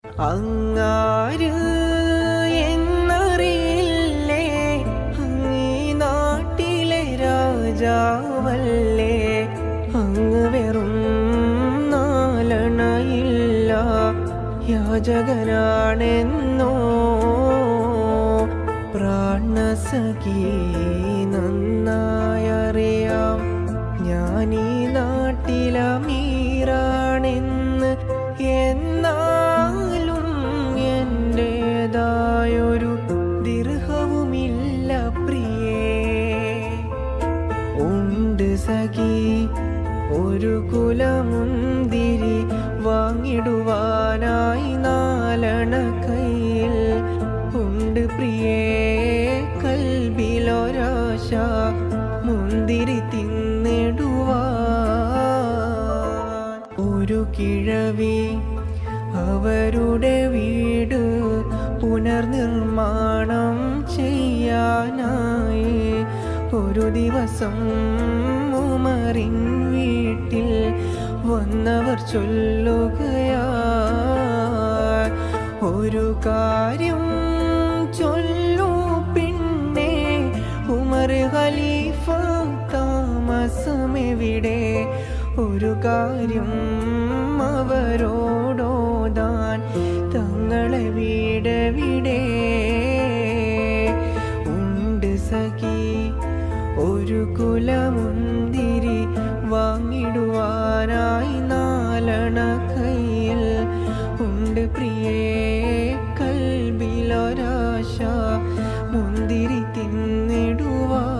അങ്ങാര് എന്നറിയില്ലേ, അങ്ങീ നാട്ടിലെ രാജാവല്ലേ, അങ്ങ് വെറും നാലണയില്ല യാചകനാണെന്നോ പ്രാണസഖി നന്നായറിയാം. ഞാനീ നാട്ടിലമീറാണെന്ന്, എന്നാലും എൻ്റേതായൊരു ദിർഹവുമില്ല പ്രിയേ. ഉണ്ട് സഖി ഒരു കുലമുന്തിരി, വാങ്ങിടുവാനായി നാലണ കയ്യിൽ ഉണ്ട് പ്രിയേ. കൽബിലൊരാശ മുന്തിരി തിന്നിടുവാൻ. ഒരു കിഴവി അവരുടെ വീട് പുനർനിർമ്മാണം ചെയ്യാനായി ഒരു ദിവസം ഉമറിൻ വീട്ടിൽ വന്നവർ ചൊല്ലുകയാ, ഒരു കാര്യം ചൊല്ലു പിന്നെ, ഉമർ ഖലീഫ താമസമെവിടെ, ഒരു കാര്യം അവരോടോതാൻ, തങ്ങളെ വീടെവിടെ. ഉണ്ട് സഖി ഒരു കുലമുന്തിരി, വാങ്ങിടുവാനായി നാലണ കയ്യിൽ ഉണ്ട് പ്രിയേ. കൽബിലൊരാശ മുന്തിരി തിന്നിടുവാൻ.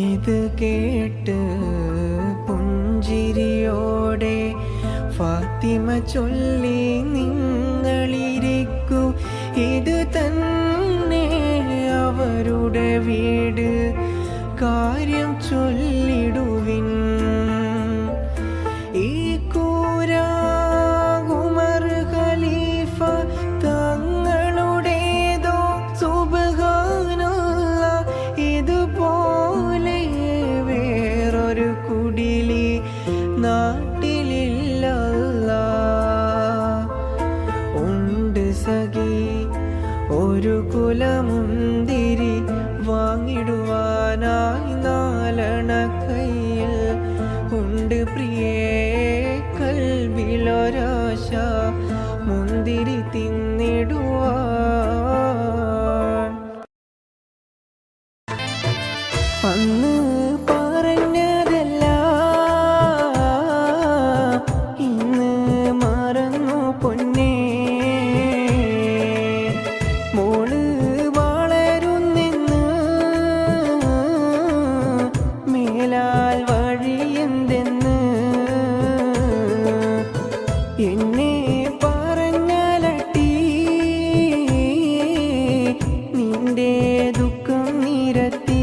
ഇത് കേട്ട് പുഞ്ചിരിയോടെ ഫാത്തിമ ചൊല്ലി, നിങ്ങളിരിക്കൂ, ഇത് തന്നെ അവരുടെ വീട്, കാര്യം ചൊല്ലിടുവിൻ. ഈ കൂര ഉമർ ഖലീഫ തങ്ങളുടേതോ, സുബ്ഹാനല്ലാഹ്, ഇതുപോലെ വേറൊരു കുടിലി നാട്ടിലില്ല. ഉണ്ട് സഖി ഒരു കുലമുന്തിരി, വാങ്ങിടുവാനായി നാലണ കയ്യിൽ ഉണ്ട് പ്രിയേ. കൽബിലൊരാശ മുന്തിരി തിന്നിടുവാൻ. അന്ന് പറഞ്ഞതല്ല ഇന്ന് മറന്നു പൊന്നേ, മോള് വളരുന്നെന്ന് മേലാൽ വഴിയെന്തെന്ന് എന്നെ പറഞ്ഞലട്ടി, നിന്റെ ദുഃഖം നിരത്തി.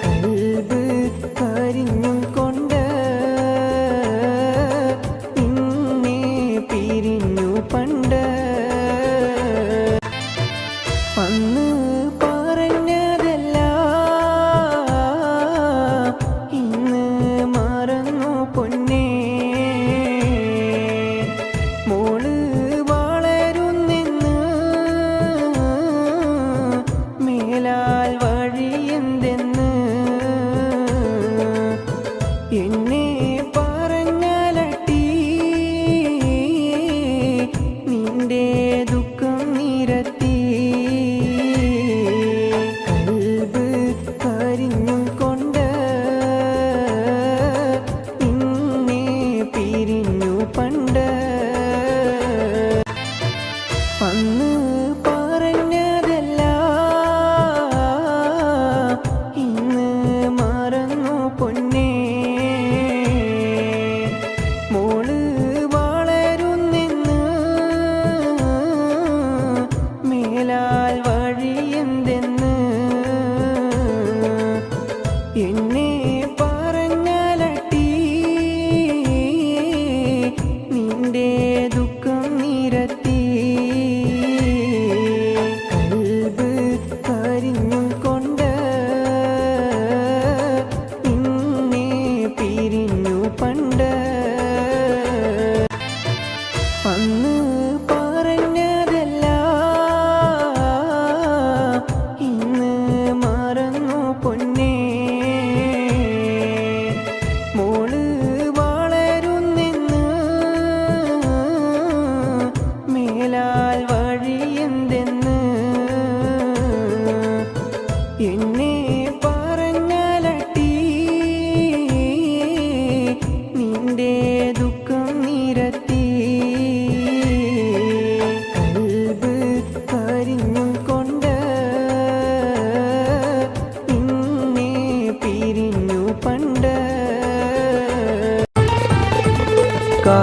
കൽബ് കരിഞ്ഞും കൊണ്ട് നിന്നെ പിരിഞ്ഞു പണ്ട്. അന്ന് പറഞ്ഞതല്ല ഇന്ന് മറന്നു പൊന്നേ, മോള് വളരുന്നെന്ന് മേലാൽ വഴിയെന്തെന്ന് എന്നെ പറഞ്ഞലട്ടി, നിന്റെ ദുഃഖം നിരത്തി. കൽബ് കരിഞ്ഞും കൊണ്ട് നിന്നെ പിരിഞ്ഞു പണ്ട്. അന്ന് പറഞ്ഞതല്ല ഇന്ന് മറന്നു പൊന്നേ, മോള് വളരുന്നെന്ന് മേലാൽ വഴിയെന്തെന്ന് എന്നെ പറഞ്ഞലട്ടി, നിന്റെ ദുഃഖം നിരത്തി. കൽബ് കരിഞ്ഞും കൊണ്ട് നിന്നെ പിരിഞ്ഞു പണ്ട്.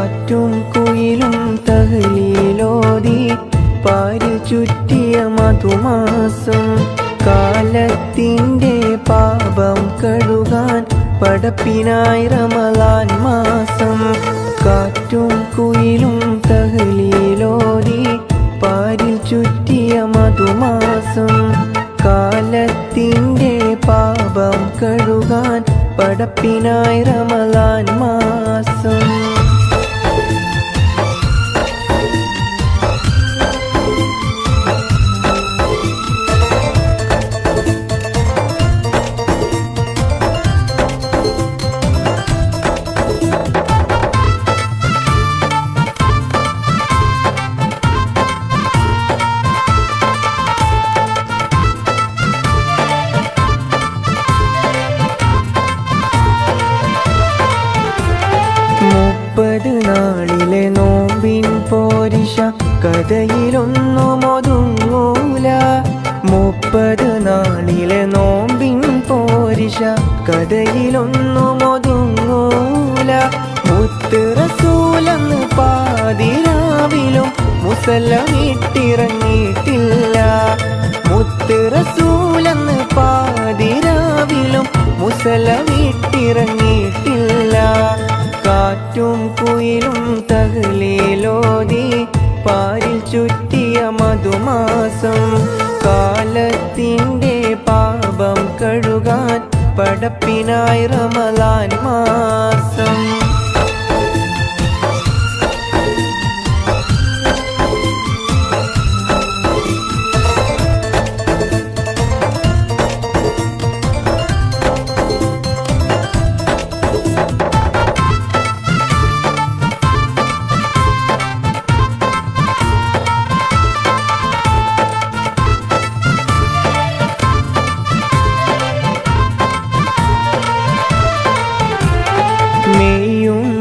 കാറ്റും കുയിലും തഹ്ലീലോതി പാരിൽ ചുറ്റിയ മധുമാസം കാലത്തിൻ്റെ പാപം കഴുകാൻ പടപ്പിനായി റമളാൻ മാസം കാറ്റും കുയിലും തഹ്ലീലോതി പാരിൽ ചുറ്റിയ മധുമാസം കാലത്തിൻ്റെ പാപം കഴുകാൻ പടപ്പിനായി റമളാൻ മാസം നാളിലെ നോമ്പിൻ പോരിശ കഥയിലൊന്നും ഒതുങ്ങൂല 30 നാളിലെ നോമ്പിൻ പോരിശ കഥയിലൊന്നും ഒതുങ്ങൂല മുത്ത് റസൂലെന്ന് പാതിരാവിലും മുസല്ലമിട്ടിറങ്ങിയിട്ടില്ല മുത്ത് റസൂലെന്ന് പാതിരാവിലും മുസല്ലമിട്ടിറങ്ങിയിട്ടില്ല കാറ്റും കുയിലും തഹ്ലീലോതി പാരിൽ ചുറ്റിയ മധുമാസം കാലത്തിൻ്റെ പാപം കഴുകാൻ പടപ്പിനായി റമളാൻ മാസം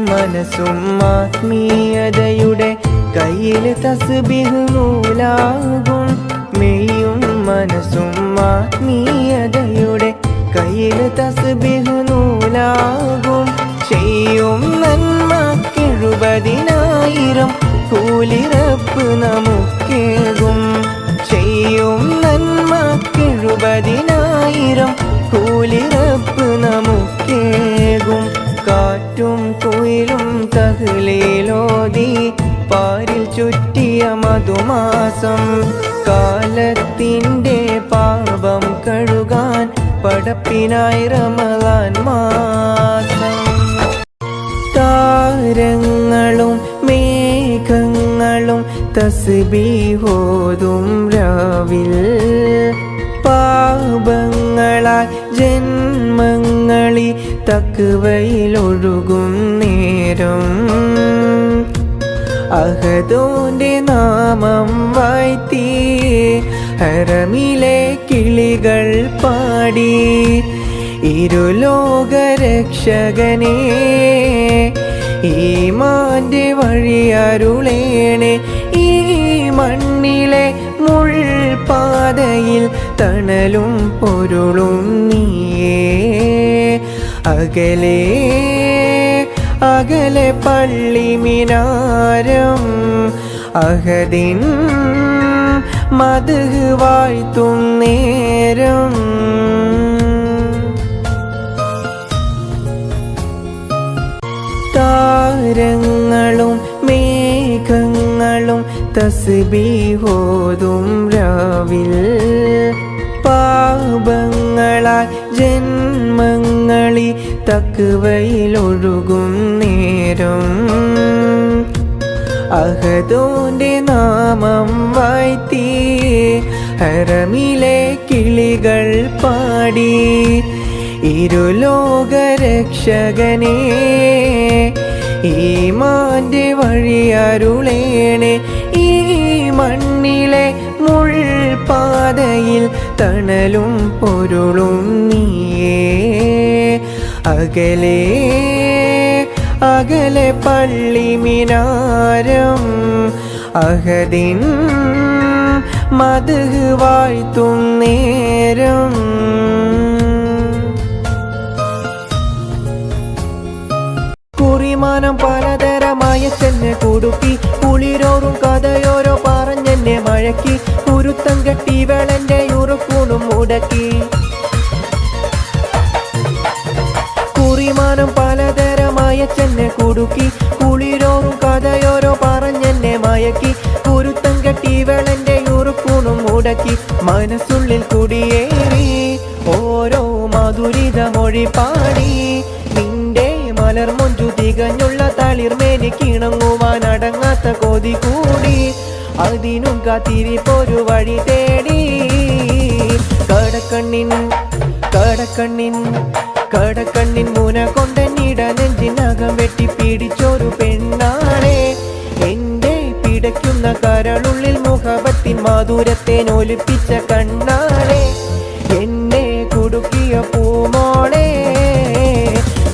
മനസ്സും ആത്മീയതയുടെ കയ്യിൽ തസ്ബീഹ് നൂലാകും മെയ്യും മനസ്സും ആത്മീയതയുടെ കയ്യിൽ തസ്ബീഹ് നൂലാകും ചെയ്യും നന്മ70,000 കൂലി റബ്ബ് നമുക്കേകും ചെയ്യും നന്മ70,000 കൂലി റബ്ബ് നമുക്കേകും കാറ്റും കുയിലും തഹ്ലീലോതി പാരിൽ ചുറ്റിയ മധുമാസം കാലത്തിൻ്റെ പാപം കഴുകാൻ പടപ്പിനായി റമളാൻ മാസം താരങ്ങളും മേഘങ്ങളും തസ്ബീഹോതും രാവിൽ പാപങ്ങളാൽ ജന്മങ്ങളി തഖ്വയിലൊഴുകും നേരം അഹദോന്റെ നാമം വാഴ്ത്തി ഹറമിലെ കിളികൾ പാടി ഇരുലോകരക്ഷകനെ ഈമാന്റെ വഴിയരുളേണേ ഈ മണ്ണിലെ മുൾപാതയിൽ തണലും പൊരുളും നീയേ അകലെ അകലെ പള്ളി മിനാരം അഹദിൻ മദ്ഹ് വാഴ്ത്തും നേരം താരങ്ങളും മേഘങ്ങളും തസ്ബീഹോതും രാവിൽ പാപങ്ങളാൽ ജന്മങ്ങളി തഖ്വയിലൊഴുകും നേരം അഹദോന്റെ നാമം വാഴ്ത്തി ഹറമിലെ കിളികൾ പാടി ഇരുലോകരക്ഷകനെ ഈമാന്റെ വഴിയരുളേണേ ഈ മണ്ണിലെ മുൾപാതയിൽ തണലും പൊരുളും നീയേ അകലെ അകലെ പള്ളി മിനാരം അഹദിൻ മദ്ഹ് വാഴ്ത്തും നേരം കുറിമാനം പലതരം മായച്ചെന്നെ കുടുക്കി കുളിരോറും കഥയോരോ പറഞ്ഞെന്നെ മഴക്കി കുരുത്തം കെട്ടി വെളന്റെ ഉറുക്കൂണും മുടക്കി കുറിമാനം പലതരമായ ചെന്നെ കുടുക്കി കുളിരോറും കഥയോരോ പറഞ്ഞെന്നെ മയക്കി കുരുത്തം കെട്ടി വെളന്റെ ഉറുക്കൂണും മുടക്കി മനസ്സുള്ളിൽ കുടിയേറി ഓരോ മധുരിത മൊഴി പാടി നിന്റെ മലർമൊഞ്ചു തികഞ്ഞുള്ള തളിർമേനി കിണങ്ങുവാൻ അടങ്ങാത്ത കൊതി കൂടി അതിനും കാത്തിരിപ്പൊരു വഴി തേടി കടക്കണ്ണിൻ കടക്കണ്ണിൻ കടക്കണ്ണിൻ മുന കൊണ്ടെന്നിട നെഞ്ചിനകം വെട്ടി പിടിച്ചൊരു പെണ്ണാണേ എന്റെ പിടയ്ക്കുന്ന കരളുള്ളിൽ മുഖപത്തിൻ മാധുരത്തെ ഒലിപ്പിച്ച കണ്ണാണേ എന്നെ കുടുക്കിയ പൂമോളെ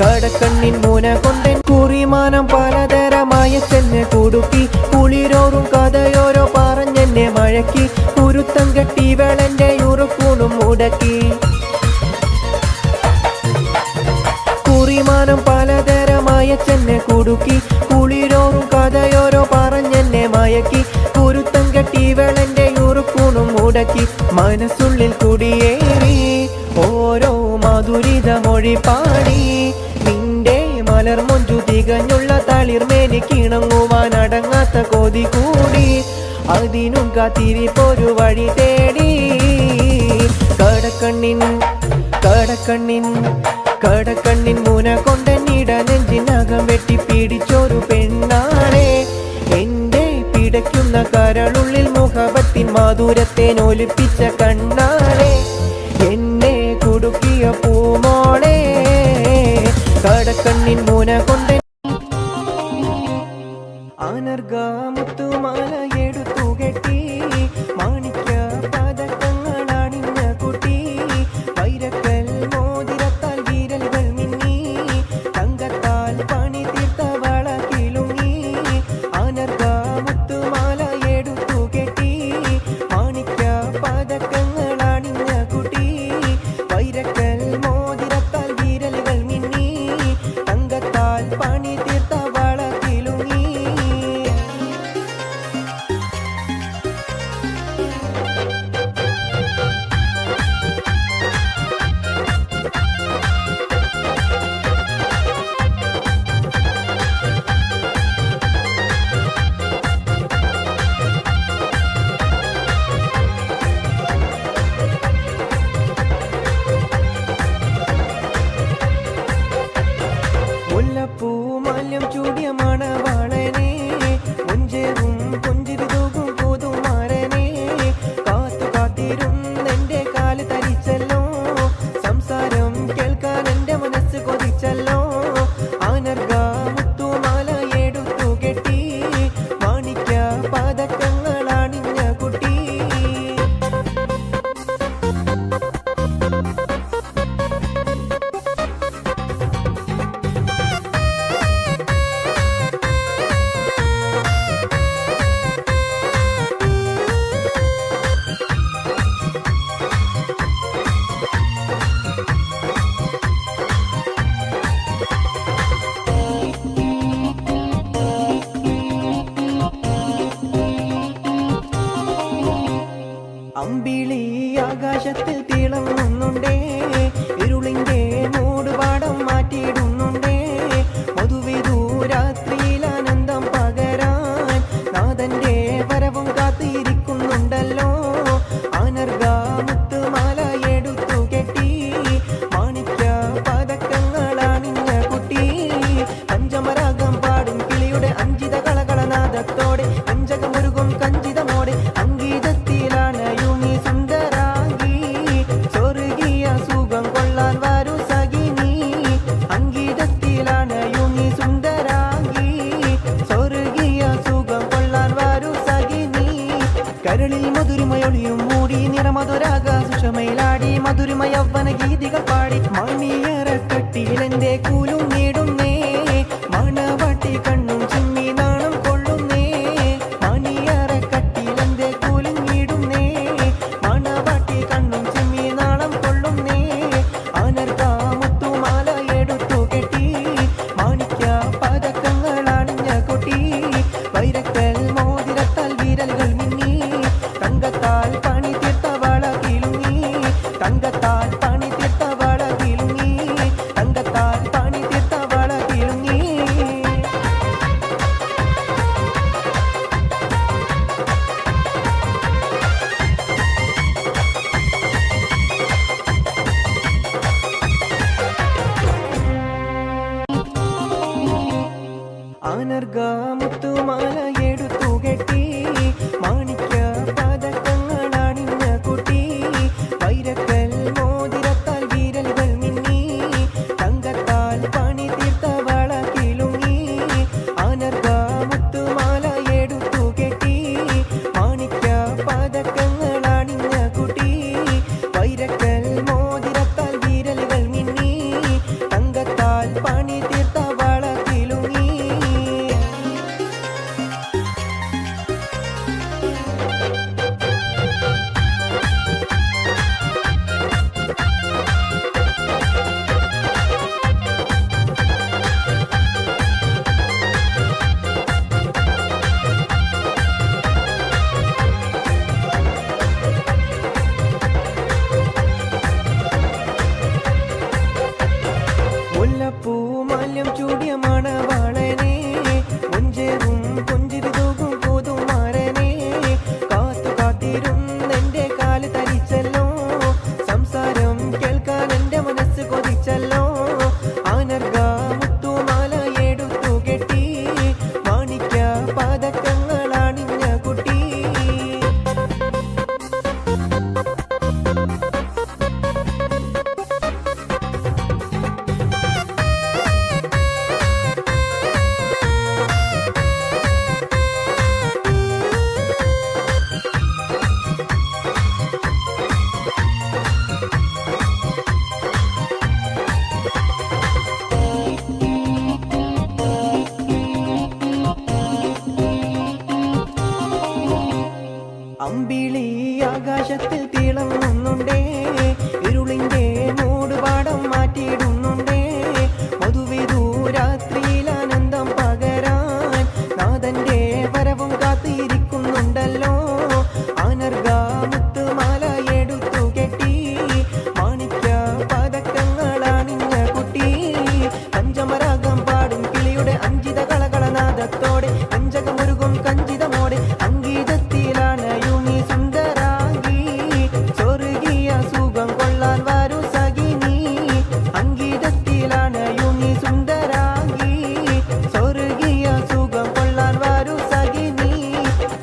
കടക്കണ്ണിൻ മുന കൊണ്ടൻ കുറിമാനം പലതരമായ ചെന്നെ കുടുക്കി കുളിരോറും കഥയോരോ പറഞ്ഞെന്നെ മഴക്കി കുരുത്തം കെട്ടി വെളന്റെ ഉറുക്കൂണും മുടക്കി കുറിമാനം പലതരമായ ചെന്നെ കുടുക്കി കുളിരോറും കഥയോരോ പറഞ്ഞെന്നെ മയക്കി കുരുത്തം കെട്ടി വെളന്റെ ഉറുക്കൂണും മുടക്കി മനസ്സുള്ളിൽ കുടിയേറി ഓരോ മധുരിത മൊഴി പാടി നിന്റെ മലർമൊഞ്ചു തികഞ്ഞുള്ള തളിർമേനി കിണങ്ങുവാൻ അടങ്ങാത്ത കൊതി കൂടി അതിനും കാത്തിരിപ്പൊരു വഴി തേടി കടക്കണ്ണിൻ കടക്കണ്ണിൻ കടക്കണ്ണിൻ മുന കൊണ്ടെന്നിട നെഞ്ചിനകം വെട്ടി പിടിച്ചൊരു പെണ്ണാണേ എന്റെ പിടയ്ക്കുന്ന കരളുള്ളിൽ മുഖപത്തിൻ മാധുരത്തെ ഒലിപ്പിച്ച കണ്ണാണേ എന്നെ കുടുക്കിയ പൂമോളെ കടക്കണ്ണിൻ മുന കൊണ്ട അനർഗാമുത്തുമാല എടുത്തു കെട്ടി മാണിക്ക പതക്കങ്ങൾ അണിഞ്ഞ കുട്ടി വൈരക്കൽ മോതിരത്താൽ വിരലുകൾ മിന്നി തങ്കത്താൽ പണി തീർത്ത വള കിളുങ്ങി അനർഗാമുത്തുമാല എടുത്തു കെട്ടി മാണിക്ക പതക്കങ്ങൾ അണിഞ്ഞ കുട്ടി വൈരക്കൽ മോതിരത്താൽ വിരലുകൾ മിന്നി തങ്കത്താൽ പണി തീർത്ത വള കിളുങ്ങി മുല്ലപ്പൂമാല്യം ചൂടിയ മണവാളനെ മുഞ്ചേറും പുഞ്ചിരി തൂകും പുതുമാരനെ കാത്തു കാത്തിരുന്നെന്റെ കാല് തരിച്ചല്ലോ സംസാരം കേൾക്കാൻ എന്റെ മനസ്സ് കൊതിച്ചല്ലോ അനർഗാമുത്തുമാല എടുത്തു കെട്ടി മാണിക്ക പതക്കങ്ങൾ അണിഞ്ഞ കുട്ടി അമ്പിളി ആകാശത്തിൽ തിളങ്ങുന്നുണ്ടേ ഇരുളിന്റെ മൂടുപാടം മാറ്റിയിടുന്നുണ്ടേ മധുവിധു രാത്രിയിൽ ആനന്ദം പകരാൻ നാഥന്റെ വരവും കാത്തിരിക്കുന്നുണ്ടല്ലോ അനർഗാമുത്തുമാല എടുത്തു കെട്ടി മാണിക്ക പതക്കങ്ങൾ അണിഞ്ഞ കുട്ടി പഞ്ചമരാഗം പാടും കിളിയുടെ അഞ്ചിത കളകളനാദത്തോടെ അഞ്ചകമൊരുകും കഞ്ചിതമോടെ അംഗീതത്തിലാണ് യുമി സുന്ദരാംഗി സ്വർഗീയ സുഖം കൊള്ളാൻ വരൂ സഖിനി അംഗീതത്തിലാണ് യുമി സുന്ദരാംഗി സ്വർഗീയ സുഖം കൊള്ളാൻ വരൂ സഖിനി കരളിൽ മധുരിമയൊളിയും മൂടി നിറമധുരാഗ സുഷമയിലാടി മധുരിമയവ്വന ഗീതികൾ പാടി മണിയറക്കട്ടിലെന്റെ കൂലും നേടുന്നേ മണവാട്ടി കണ്ണും ചിമ്മി നാണം കൊള്ളുന്നേ മണിയറക്കട്ടിലെന്റെ കൂലും നേടുന്നേ മണവാട്ടി കണ്ണും ചിമ്മി നാണം കൊള്ളുന്നേ അനർഗാമുത്തുമാല എടുത്തു കെട്ടി മാണിക്ക പതക്കങ്ങൾ അണിഞ്ഞ കുട്ടി മുത്തുമാല എടുത്തു കെട്ടി മാണിക്യ പതക്കങ്ങൾ അണിഞ്ഞ കുട്ടി വൈരക്കൽ മോതിരത്താൽ വിരലുകൾ മിന്നി തങ്കത്താൽ പണി തീർത്ത വള കിലുങ്ങി അനർഘ മുത്തുമാല എടുത്തു കെട്ടി മാണിക്യ പതക്കങ്ങൾ അണിഞ്ഞ കുട്ടി വൈരക്കൽ മോതിരത്താൽ വിരലുകൾ മിന്നി തങ്കത്താൽ പണി തീർത്ത വള കിലുങ്ങി മുല്ലപ്പൂ മാല്യം ചൂടിയ മണവാളനെ കൊഞ്ചേറും കൊഞ്ചിരി തൂകും പുതുമാരനെ കാത്തു കാത്തിരുന്നെന്റെ കാല് തരിച്ചല്ലോ സംസാരം കേൾക്കാൻ എന്റെ മനസ്സ് കൊതിച്ചല്ലോ അനർഘ മുത്തുമാല എടുത്തു കെട്ടി മാണിക്യ പതക്കങ്ങൾ അണിഞ്ഞ കുട്ടി അമ്പിളി ആകാശത്തിൽ തിളങ്ങുന്നുണ്ടേ ഇരുളിന്റെ മൂടുപാടം മാറ്റിയിടുന്നുണ്ടേ മധുവിധു രാത്രിയിൽ ആനന്ദം പകരാൻ നാഥന്റെ വരവും കാത്തിരിക്കുന്നുണ്ടല്ലോ അനർഘ മുത്തുമാല എടുത്തു കെട്ടി മാണിക്യ പതക്കങ്ങൾ അണിഞ്ഞ കുട്ടി പഞ്ചമരാഗം പാടും കിളിയുടെ അഞ്ചിത കളകളനാദത്തോടെ അഞ്ചകമൊരുകും കഞ്ചിതമോടെ അങ്കീതത്തിലാണ് സുന്ദരാംഗി സ്വർഗീയ സുഖം കൊള്ളാൻ വരൂ സഖിനി അങ്കീതത്തിലാണ് യുനി സുന്ദരാംഗി സ്വർഗീയ സുഖം കൊള്ളാൻ വരൂ സഖിനി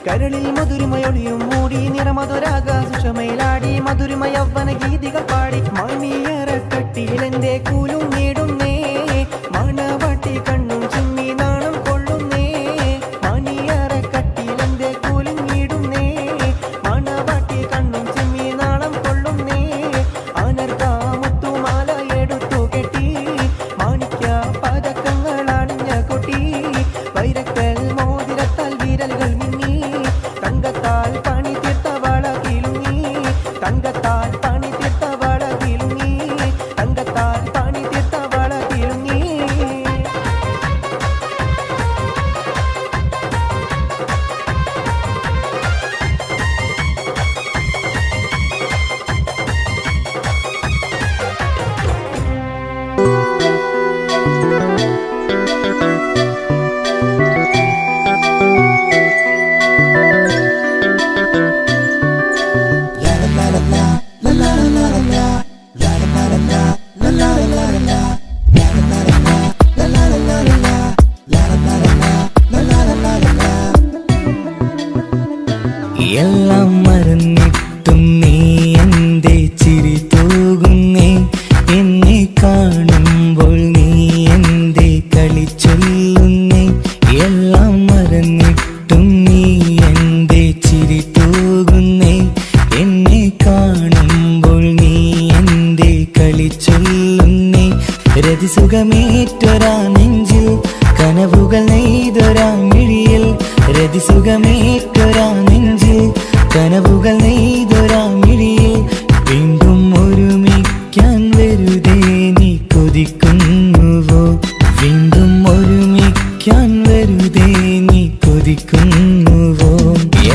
കരളിൽ മധുരിമയൊളിയും മൂടി നിറമധുരാഗ സുഷമയിലാടി മധുരിമ യൗവന ഗീതികൾ പാടി മണിയറക്കട്ടിലെന്റെ കൂലും നേടുന്നേ മണവാട്ടി കണ്ണും ചിമ്മി നാണം കൊള്ളുന്നേ മണിയറക്കട്ടിലെന്റെ കൂലും നേടുന്നേ മണവാട്ടി കണ്ണും ചിമ്മി നാണം കൊള്ളുന്നേ അനർഘ മുത്തുമാല എടുത്തു കെട്ടി മാണിക്യ പതക്കങ്ങൾ അണിഞ്ഞ കുട്ടി വൈരക്കൽ മോതിരത്താൽ വിരലുകൾ മിന്നി തങ്കത്താൽ പണി തീർത്ത വള കിലുങ്ങി തങ്കത്താൽ പണി തീർത്ത വള കിലുങ്ങി തങ്കത്താൽ പണി തീർത്ത വള കിലുങ്ങി എല്ലാം മറന്നിട്ടും നീ എന്റെ ചിരി തൂകുന്നേ എന്നെ കാണുമ്പോൾ നീ എന്റെ കളി ചൊല്ലുന്നേ എല്ലാം മറന്നിട്ടും നീ എന്റെ ചിരി തൂകുന്നേ എന്നെ കാണുമ്പോൾ നീ എന്റെ കളി ചൊല്ലുന്നേ രതിസുഖമേറ്റൊരാ നെഞ്ചിൽ കനവുകൾ നെയ്തൊരാ മിഴിയിൽ രതിസുഖമേറ്റൊരാ നെഞ്ചിൽ കനവുകൾ നെയ്തൊരാ മിഴിയിൽ വീണ്ടും ഒരുമിക്കാൻ വെറുതെ നീ കൊതിക്കുന്നുവോ വീണ്ടും ഒരുമിക്കാൻ വെറുതെ നീ കൊതിക്കുന്നുവോ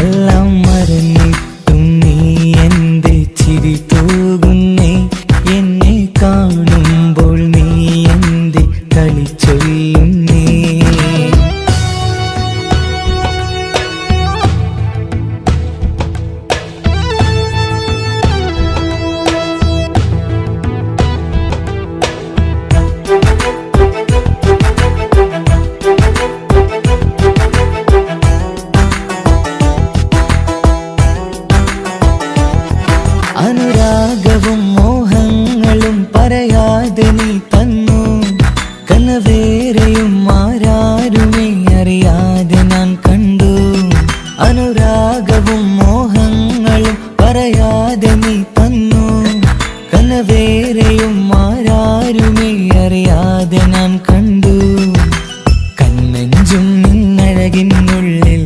എല്ലാം മറന്നിട്ടും നീ എന്റെ ചിരി തൂകുന്നേ എന്നെ കാണുമ്പോൾ നീ എന്റെ കളി ചൊല്ലുന്നേ അനുരാഗവും മോഹങ്ങളും പറയാതെ നീ തന്നു. കനവേറെയും ആരാരുമേ അറിയാതെ ഞാൻ കണ്ടു. കണ്ണഞ്ചും നിന്നഴകിനുള്ളിൽ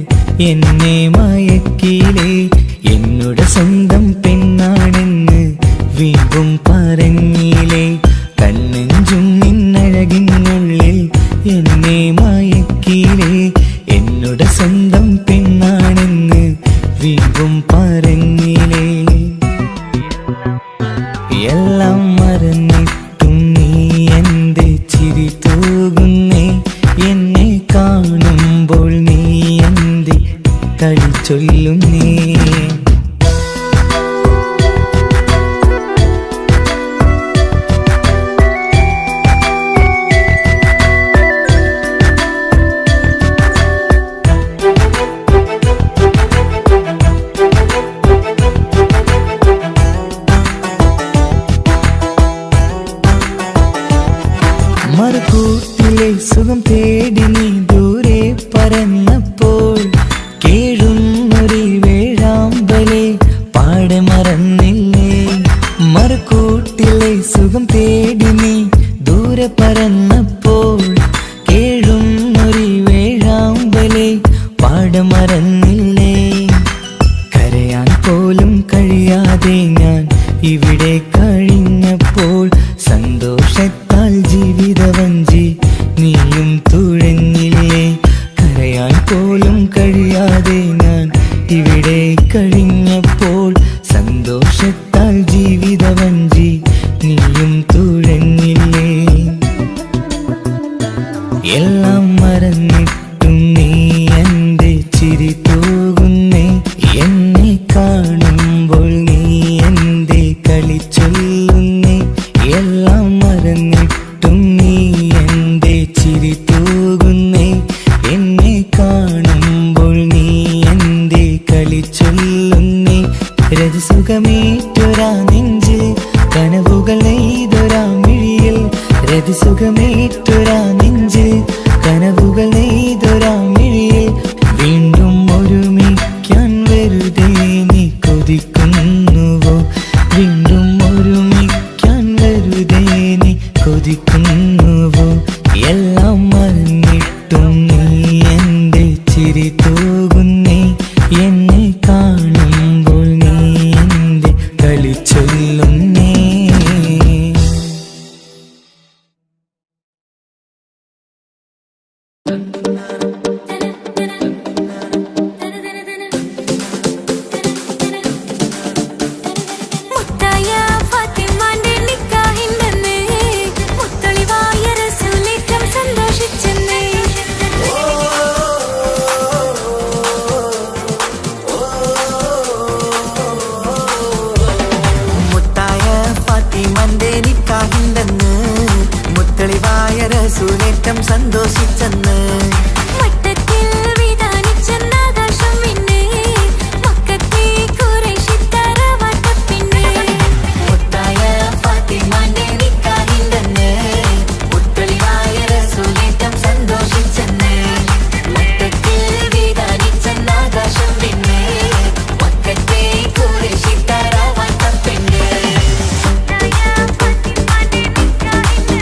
എന്നെ മയക്കിയിലേ. എന്നോട് സ്വന്തം പെണ്ണാണെന്ന് വീണ്ടും പറഞ്ഞില്ലേ. കണ്ണഞ്ചും നിന്നഴകിനുള്ളിൽ എന്നെ മയക്കിയിലേ. എന്നോട് സ്വന്തം പെണ്ണാണെന്ന് വീണ്ടും പറഞ്ഞില്ലേ. എല്ലാം മറന്നിട്ടും നീ എന്റെ ചിരി തൂകുന്നേ. എന്നെ കാണുമ്പോൾ നീ എന്റെ കളി ചൊല്ലുന്നേ. മറുകൂട്ടിലെ സുഖം തേടി നീ ദൂരെ പറന്നപ്പോൾ കേഴുന്നൊരു വേഴാമ്പലെ പാടെ മറന്നില്ലേ. മറുകൂട്ടിലെ സുഖം തേടി നീ ദൂരെ പറന്നപ്പോൾ കേഴുന്നൊരു വേഴാമ്പലെ പാടെ മറന്നില്ലേ. കരയാൻ പോലും കഴിയാതെ ഞാൻ ഇവിടെ കഴിഞ്ഞപ്പോൾ സന്തോഷത്താൽ ജീവിതവഞ്ചി നീയും തുഴഞ്ഞില്ലേ. കരയാൻ പോലും കഴിയാതെ ഞാൻ ഇവിടെ കഴിഞ്ഞപ്പോൾ സന്തോഷത്താൽ ജീവിതവഞ്ചി നീയും തുഴഞ്ഞില്ലേ. എല്ലാം മറന്നിട്ടും നീ എന്റെ ചിരി തൂകുന്നേ. എന്നെ കാണുമ്പോൾ നീ എന്റെ കളി ചൊല്ലുന്നേ. എല്ലാം മറന്നിട്ടും നീ എന്റെ ചിരി തൂകുന്നേ. എന്നെ കാണുമ്പോൾ നീ എന്റെ കളി ചൊല്ലുന്നേ. രതിസുഖമേറ്റൊരാ നെഞ്ചിൽ കനവുകൾ നെയ്തൊരാ മിഴിയിൽ. രതിസുഖമേറ്റൊരാ നെഞ്ചിൽ കനവുകൾ നെയ്തൊരാ മിഴിയിൽ. വീണ്ടും ഒരുമിക്കാൻ വെറുതെ നീ കൊതിക്കുന്നുവോ. വീണ്ടും ഒരുമിക്കാൻ വെറുതെ നീ കൊതിക്കുന്നുവോ. എല്ലാം മറന്നിട്ടും നീ എന്റെ ചിരി തൂകുന്നേ. എന്നെ കാണുമ്പോൾ നീ എന്റെ കളി ചൊല്ലുന്നേ. സുനേറ്റം സന്തോഷിച്ചെന്ന് മട്ടത്തിൽ വിധാനിച്ചെന്നാകാശം പിന്നെ മക്കത്തെ ഖുറൈശിത്തറ വട്ടപ്പിന്നെ. മുത്തായ ഫാത്തിമാന്റെ നിക്കാഹിണ്ടെന്ന് മുത്തളിവായ റസൂലേറ്റം സന്തോഷിച്ചെന്ന് മട്ടത്തിൽ വിധാനിച്ചെന്നാകാശം പിന്നെ മക്കത്തെ ഖുറൈശിത്തറ വട്ടപ്പിന്നെ. ഫാത്തിമാന്റെ നിക്കാഹിന്റെ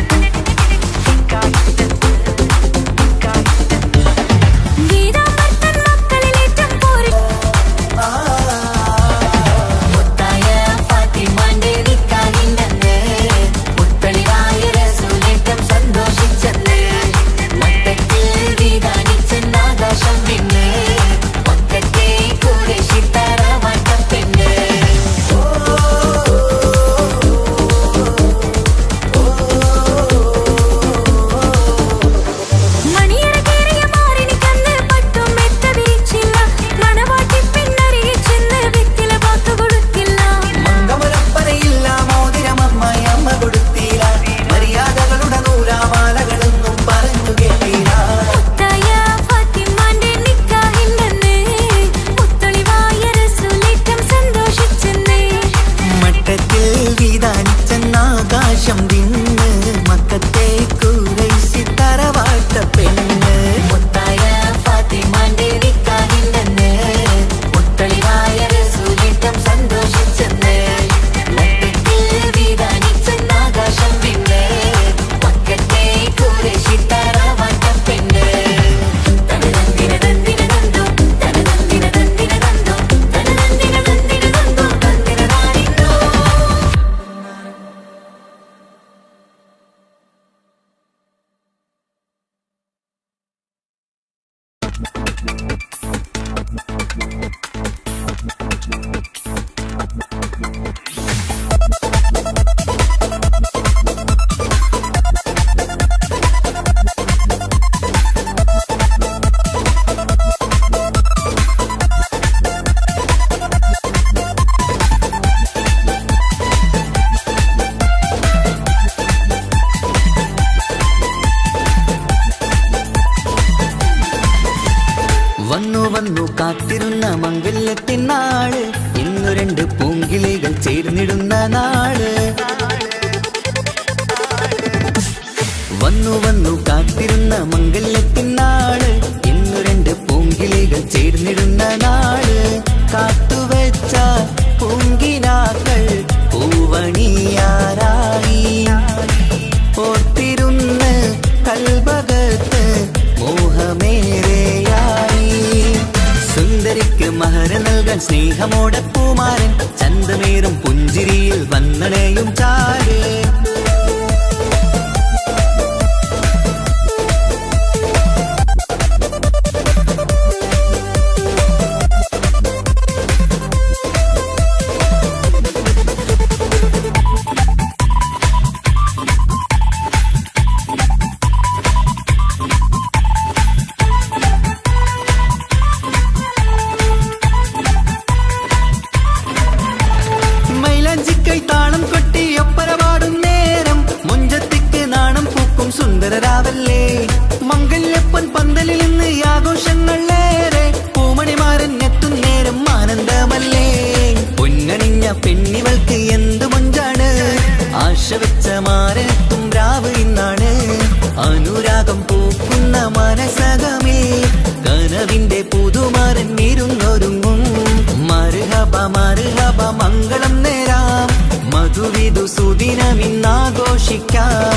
വന്നു വന്നു കാത്തിരുന്ന മംഗല്യത്തിൻ നാള്, ഇന്നു രണ്ട് പൂങ്കിളികൾ ചേർന്നിടുന്ന നാള്. വന്നു വന്നു കാത്തിരുന്ന മംഗല്യത്തിൻ നാള്, ഇന്നു രണ്ട് പൂങ്കിളികൾ ചേർന്നിടുന്ന നാള്. കാത്തുവെച്ച പൂങ്കിനാക്കൾ പൂവണിയാരായി, ഓർത്തിരുന്ന് കൽബകത്ത് മോഹമേറെയായി. സുന്ദരിക്ക് മഹർ നൽകാൻ സ്നേഹമോടെ പൂമാരൻ, ചന്തമേറും പുഞ്ചിരിയിൽ വന്നണയും ചാരേ. താളം കൊട്ടി ഒപ്പരപാടും നേരം, മുഞ്ചത്തിക്ക് നാണം പൂക്കും സുന്ദരരാവല്ലേ. മംഗല്യപ്പൻ പന്തലിൽ നിന്ന് ആഘോഷങ്ങളേറെ, പൂമണിമാരൻ എത്തും നേരം ആനന്ദമല്ലേ. പൊന്നണിഞ്ഞ പെണ്ണിവൾക്ക് എന്ത് മുഞ്ചാണ്, ആശ വെച്ച മാരനെത്തും രാവ് ഇന്നാണ്. അനുരാഗം പൂക്കുന്ന മനസകമേ, കനവിന്റെ പുതുമാരൻ ഇരുന്നൊരുങ്ങും. മർഹബ മർഹബ മംഗളം നേരാം, മധുവിധു സുദിനമിന്നാഘോഷിക്കാം.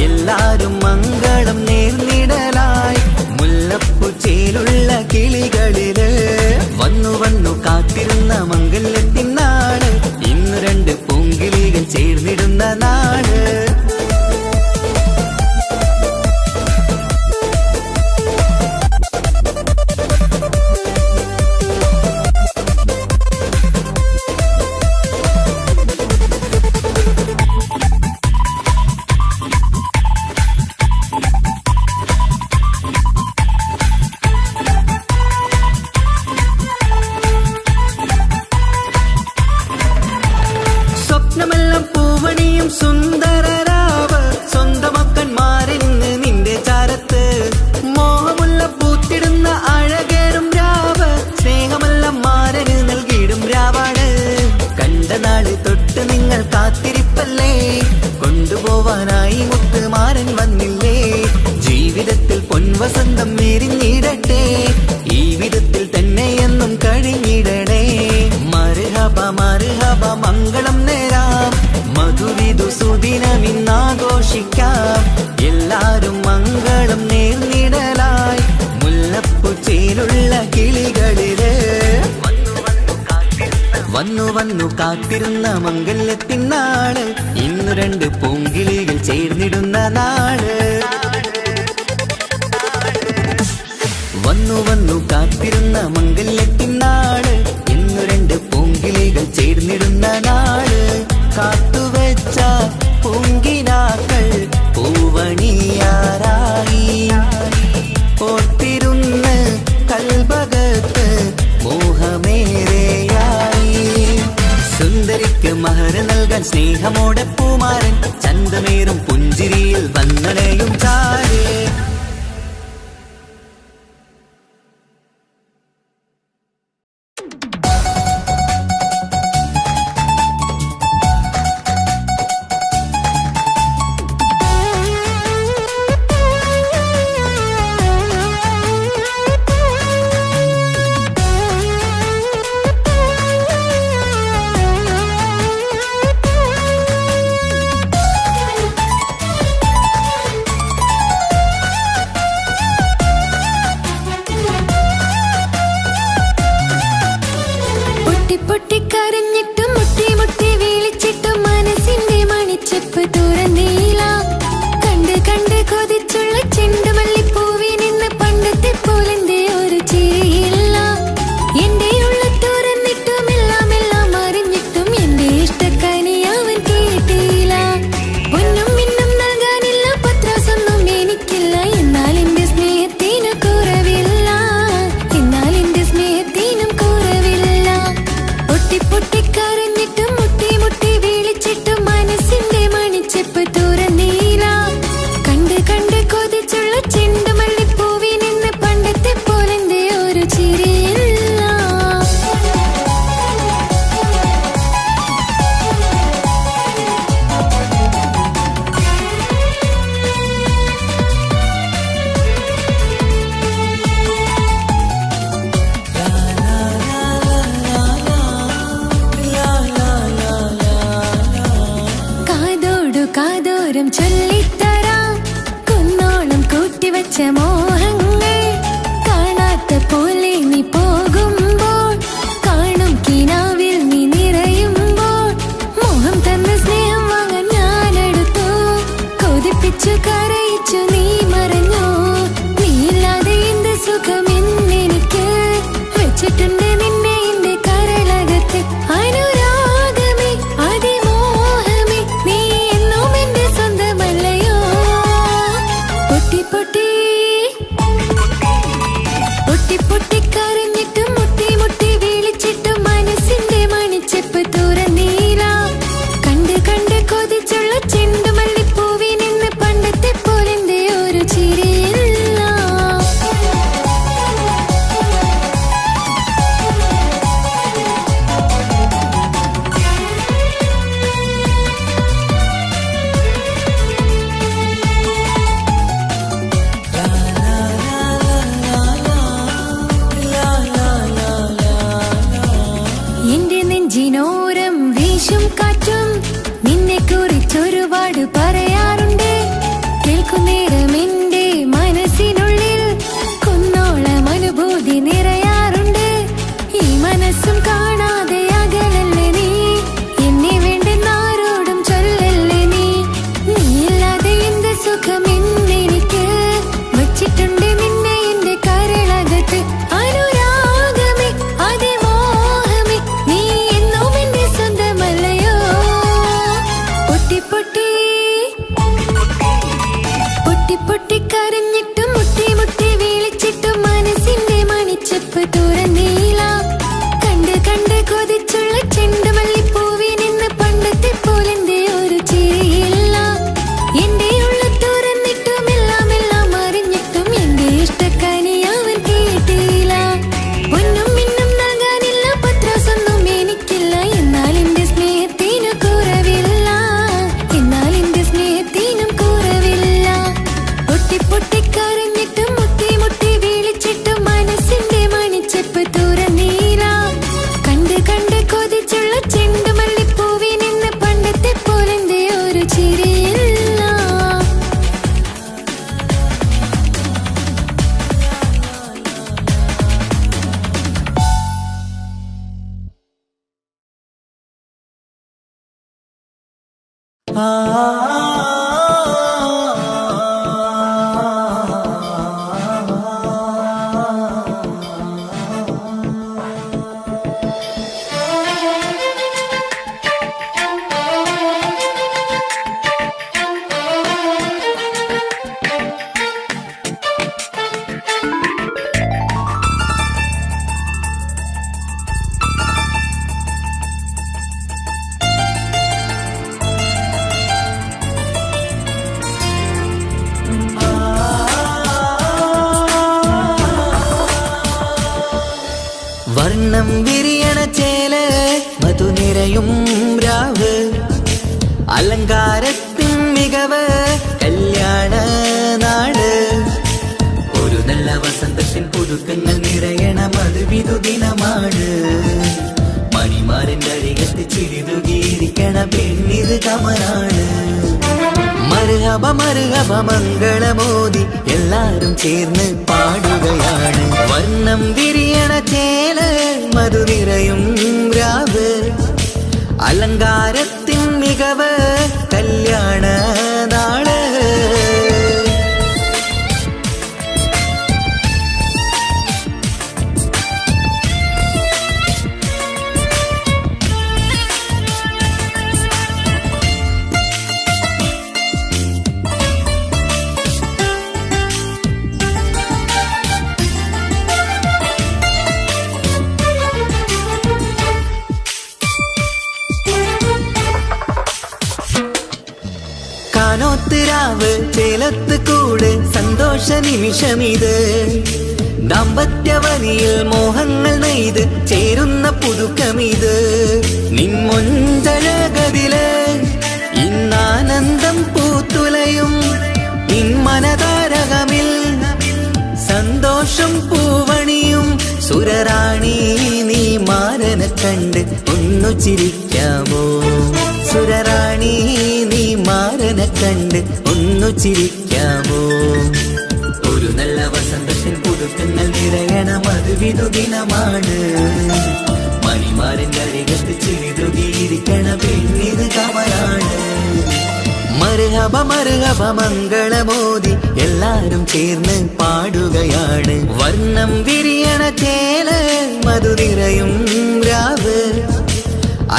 എല്ലാരും മംഗളം നേർന്നിടലായി, മുല്ലപ്പൂ ചേലുള്ള കിളികളില്. വന്നു വന്നു കാത്തിരുന്ന മംഗല്യത്തിൻ നാള്, ഇന്നു രണ്ട് പൂങ്കിളികൾ ചേർന്നിടുന്ന നാള്. സ്വപ്നമെല്ലാം പൂവണിയും സുന്ദരരാവ്, സ്വന്തമക്കന്മാരിന്ന് നിന്റെ ചാരത്ത്. മോഹമുള്ള പൂത്തിടുന്ന അഴകേറും രാവ്, സ്നേഹമെല്ലാം മാരന് നൽകിയിടും രാവാണ്. കണ്ട നാള് തൊട്ട് നിങ്ങൾ കാത്തിരിപ്പല്ലേ, കൊണ്ടുപോവാനായി മുത്തുമാരൻ വന്നില്ലേ. ജീവിതത്തിൽ പൊൻവസന്തം എരിഞ്ഞിടട്ടെ, ഈ വിധത്തിൽ തന്നെ എന്നും കഴിഞ്ഞിടണേ. മർഹബ മർഹബ മംഗളം നേരാം, മധുവിധു സുദിനമിന്നാഘോഷിക്കാം. എല്ലാരും മംഗളം നേർന്നിടലായി, മുല്ലപ്പൂ ചേലുള്ള കിളികളില്. വന്നു വന്നു കാത്തിരുന്ന മംഗല്യത്തിൻ നാള്, ഇന്നു രണ്ട് പൂങ്കിളികൾ ചേർന്നിടുന്ന നാള്. വന്നു വന്നു കാത്തിരുന്ന മംഗല്യത്തിൻ നാള്, ഇന്നു രണ്ട് പൂങ്കിളികൾ ചേർന്നിടുന്ന നാള്. കാത്തുവെച്ച പൂങ്കിനാക്കൾ പൂവണിയാരായി, ഓർത്തിരുന്ന് കൽബകത്ത് മോഹമേറെയായി. സുന്ദരിക്ക് മഹർ നൽകാൻ സ്നേഹമോടെ പൂമാരൻ, ചന്തമേറും പുഞ്ചിരിയിൽ വന്നണയും ചാരേ. ചിരിയില്ല. കാതോരം ചൊല്ലിത്തരാം കുന്നോളം കൂട്ടിവച്ച മോഹങ്ങൾ. കാണാത്ത പോലെ നീ പോകുമ്പോൾ കാണും കിനാവിൽ നീ നിറയുമ്പോൾ മോഹം തന്ന സ്നേഹം വാങ്ങാൻ ഞാനെടുത്തു. കൊതിപ്പിച്ചു കരയിച്ചു നീ മറഞ്ഞു. നീയില്ലാതെ എന്ത് സുഖം എന്നെനിക്ക് വെച്ചിട്ടുണ്ട് നിന്നെ എന്റെ കരളകത്ത്. അനുരാഗമേ അതിമോഹമേ നീ എന്നും എന്റെ സ്വന്തമല്ലയോ. പൊട്ടി പൊട്ടി പൊട്ടി പൊട്ടി കരഞ്ഞിട്ടും മുട്ടി മുട്ടി വിളിച്ചിട്ടും മനസ്സിന്റെ മണിച്ചെപ്പ് തുറന്നീല. കണ്ട് കണ്ട് കൊതിച്ചുള്ള ചെണ്ടുമല്ലിപ്പൂവി നിന്ന് പണ്ടത്തെ പോലെന്റെ ഒരു ചിരിയില്ല. എന്റെ നെഞ്ചിനോരം വീശും കാറ്റും നിന്നെ കുറിച്ചൊരുപാട് പറയാറുണ്ട്. കേൾക്കുന്നേരം എന്റെ മനസ്സിനുള്ളിൽ കുന്നോളം അനുഭൂതി നിറയാറുണ്ട്. ഈ മനസ്സും കാണാതെ അകലല്ലേ നീ. എന്നെ വേണ്ടെന്നാരോടും ചൊല്ലല്ലേ നീ. നീയില്ലാതെ എന്ത് സുഖം എന്നെനിക്ക് വച്ചിട്ടുണ്ട് നിന്നെ എന്റെ കരളകത്ത്. അനുരാഗമേ അതിമോഹമേ നീ എന്നും എന്റെ സ്വന്തമല്ലയോ. പൊട്ടി പൊട്ടി പൊട്ടി പൊട്ടി കരഞ്ഞിട്ടും മുട്ടി മുട്ടി വിളിച്ചിട്ടും മനസ്സിന്റെ മണിച്ചെപ്പ് തുറന്നീല. കണ്ട് കണ്ട് കൊതിച്ചുള്ള ചെണ്ടുമല്ലിപ്പൂവി നിന്ന് പണ്ടത്തെ പോലെന്റെ ഒരു ചിരിയില്ല. എന്റെ ഉള്ളിൽ തുറന്നിട്ടും എല്ലാം എല്ലാം അറിഞ്ഞിട്ടും എന്റെ ഇഷ്ടക്കനി അവൻ കേട്ടില്ല. പൊന്നും മിന്നും നൽകാനില്ല പത്രാസൊന്നും എനിക്കില്ല. എന്നാൽ എന്റെ സ്നേഹത്തിനു കുറവില്ല. എന്നാൽ എന്റെ സ്നേഹത്തിനും കുറവില്ല. പൊട്ടി പൊട്ടി കരഞ്ഞിട്ടും മുട്ടി മുട്ടി വിളിച്ചിട്ടും മനസ്സിന്റെ മണിച്ചെപ്പ് തുറന്നീല. കണ്ട് കണ്ട് കൊതിച്ചുള്ള ചെണ്ടുമല്ലിപ്പൂവി നിന്ന് പണ്ടത്തെ പോലെന്റെ ഒരു ചിരിയില്ല. വർണ്ണം വിരിയണ ചേല മധുനിരയും രാവ് അലങ്കാരത്തിൻ മികവ് കല്യാണ നാട്. ഒരു നല്ല വസന്തത്തിൻ പുതുക്കങ്ങൾ നിറയണ മധുവിധു ദിനമാണ്. മണിമാരന്റെ അരികത്ത് ചിരിതുകിയിരിക്കണ പെണ്ണിത് കമലാണ്. മർഹബ മർഹബ മംഗളമോദി എല്ലാരും ചേർന്ന് പാടുകയാണ്. വർണ്ണം വിരിയണ ചേല മധുനിരയും രാവ് അലങ്കാരത്തിൻ മികവ് കല്യാണ നാള്. കാനോത്ത് രാവ് ചേലത്ത് കൂട് സന്തോഷ നിമിഷമിത്. ദാമ്പത്യവനിയിൽ മോഹങ്ങൾ നെയ്ത് ചേരുന്ന പുതുക്കമിത് നിൻമൊഞ്ചഴകതില് ഇന്നാനന്ദം പൂത്തുലയും നിൻമനതാരകമിൽ സന്തോഷം പൂവണിയും സുരറാണി നീ മാരനെ കണ്ട് ഒന്നു ചിരിക്കാമോ സുരറാണി നീ മാരനെ കണ്ട് ഒന്നു ചിരിക്കാമോ ഒരു നല്ല വസന്തത്തിൽ പുതുക്കങ്ങൾ നിറയണം അത് വിധുദിനമാണ് മണിമാരന്റെ അരികത്ത് ചിരിതുകിയിരിക്കണ പെണ്ണിത് കമലാണ് മർഹബ മർഹബ മംഗളമോദി എല്ലാരും ചേർന്ന് പാടുകയാണ് വർണ്ണം വിരിയണ ചേല മധുനിറയും രാവ്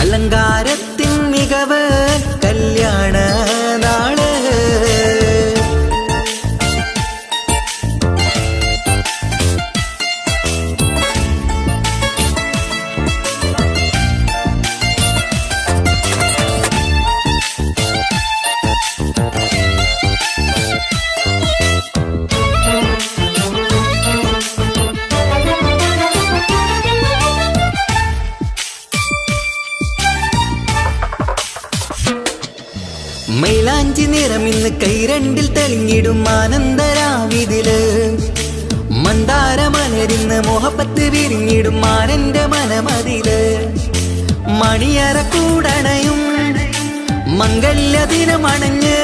അലങ്കാരത്തിൻ മികവ് കല്യാണ നാള് മൈലാഞ്ചി നിറമിന്ന് കൈരണ്ടിൽ തെളിഞ്ഞിടും ആനന്ദരാവിതില് മന്ദാരമലരിന്ന് മോഹപ്പത്ത് വിരിഞ്ഞിടും മാനന്റെ മനമതില് മണിയറ കൂടണയും മംഗല്യദിനമണഞ്ഞ്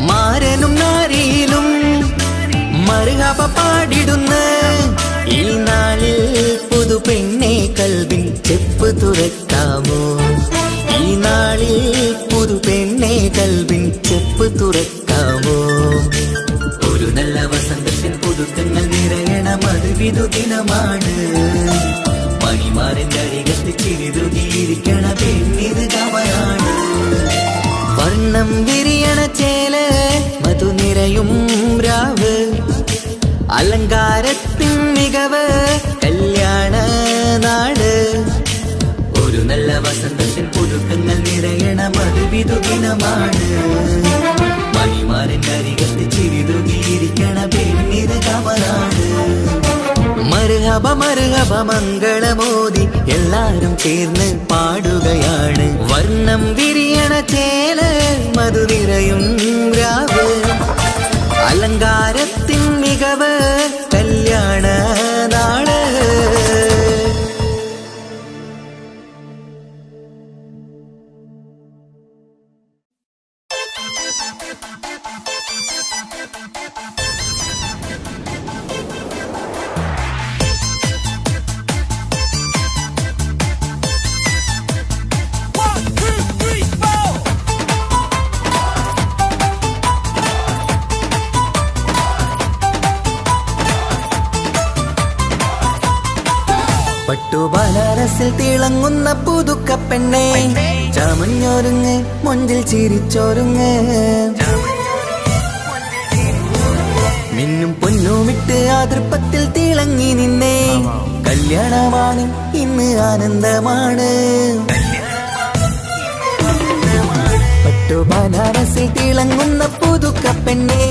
മാരനും നാരിയിലും മർഹബ പാടിടുന്ന ഈ നാളിൽ പുതു പെണ്ണെ കൽവിൻ ചെപ്പ് തുറക്കാമോ ഈ നാളിൽ പുതു പെണ്ണെ കൽവിൻ ചെപ്പ് തുറക്കാമോ ഒരു നല്ല വസന്തത്തിൽ പുതുക്കങ്ങൾ നിറയണം അത് വിധുദിനമാണ് മണിമാരന്റെ അരികത്ത് ചിരിതുകിയിരിക്കണ പെണ്ണിത് കമലാണ് വർണ്ണം വിരിയണ ചേല മധു നിറയും രാവ് അലങ്കാരത്തിൻ മികവ് കല്യാണ നാട് ഒരു നല്ല വസന്തത്തിൽ പുതുക്കങ്ങൾ നിറയണം അത് വിധുദിനമാണ് മണിമാരന്റെ അരികത്ത് ചിരിതുകിയിരിക്കണ പെണ്ണിത് കമലാണ് മർഹബ മർഹബ മംഗളമോദി എല്ലാരും ചേർന്ന് പാടുകയാണ് വർണ്ണം വിരിയണ ചേല മധുനിറയും രാവ് അലങ്കാരത്തിൻ മികവ് കല്യാണ നാള് പട്ടുബനാരസിൽ തിളങ്ങുന്ന പുതുക്ക പെണ്ണെ ചമഞ്ഞൊരുങ്ങ് മൊഞ്ചിൽ ചിരിച്ചൊരുങ്ങ് മിന്നും പൊന്നുമിട്ട് ആതൃപ്പത്തിൽ തിളങ്ങി നിന്നെ കല്യാണമാണ് ഇന്ന് ആനന്ദമാണ് പട്ടുബനാരസിൽ തിളങ്ങുന്ന പുതുക്ക പെണ്ണെ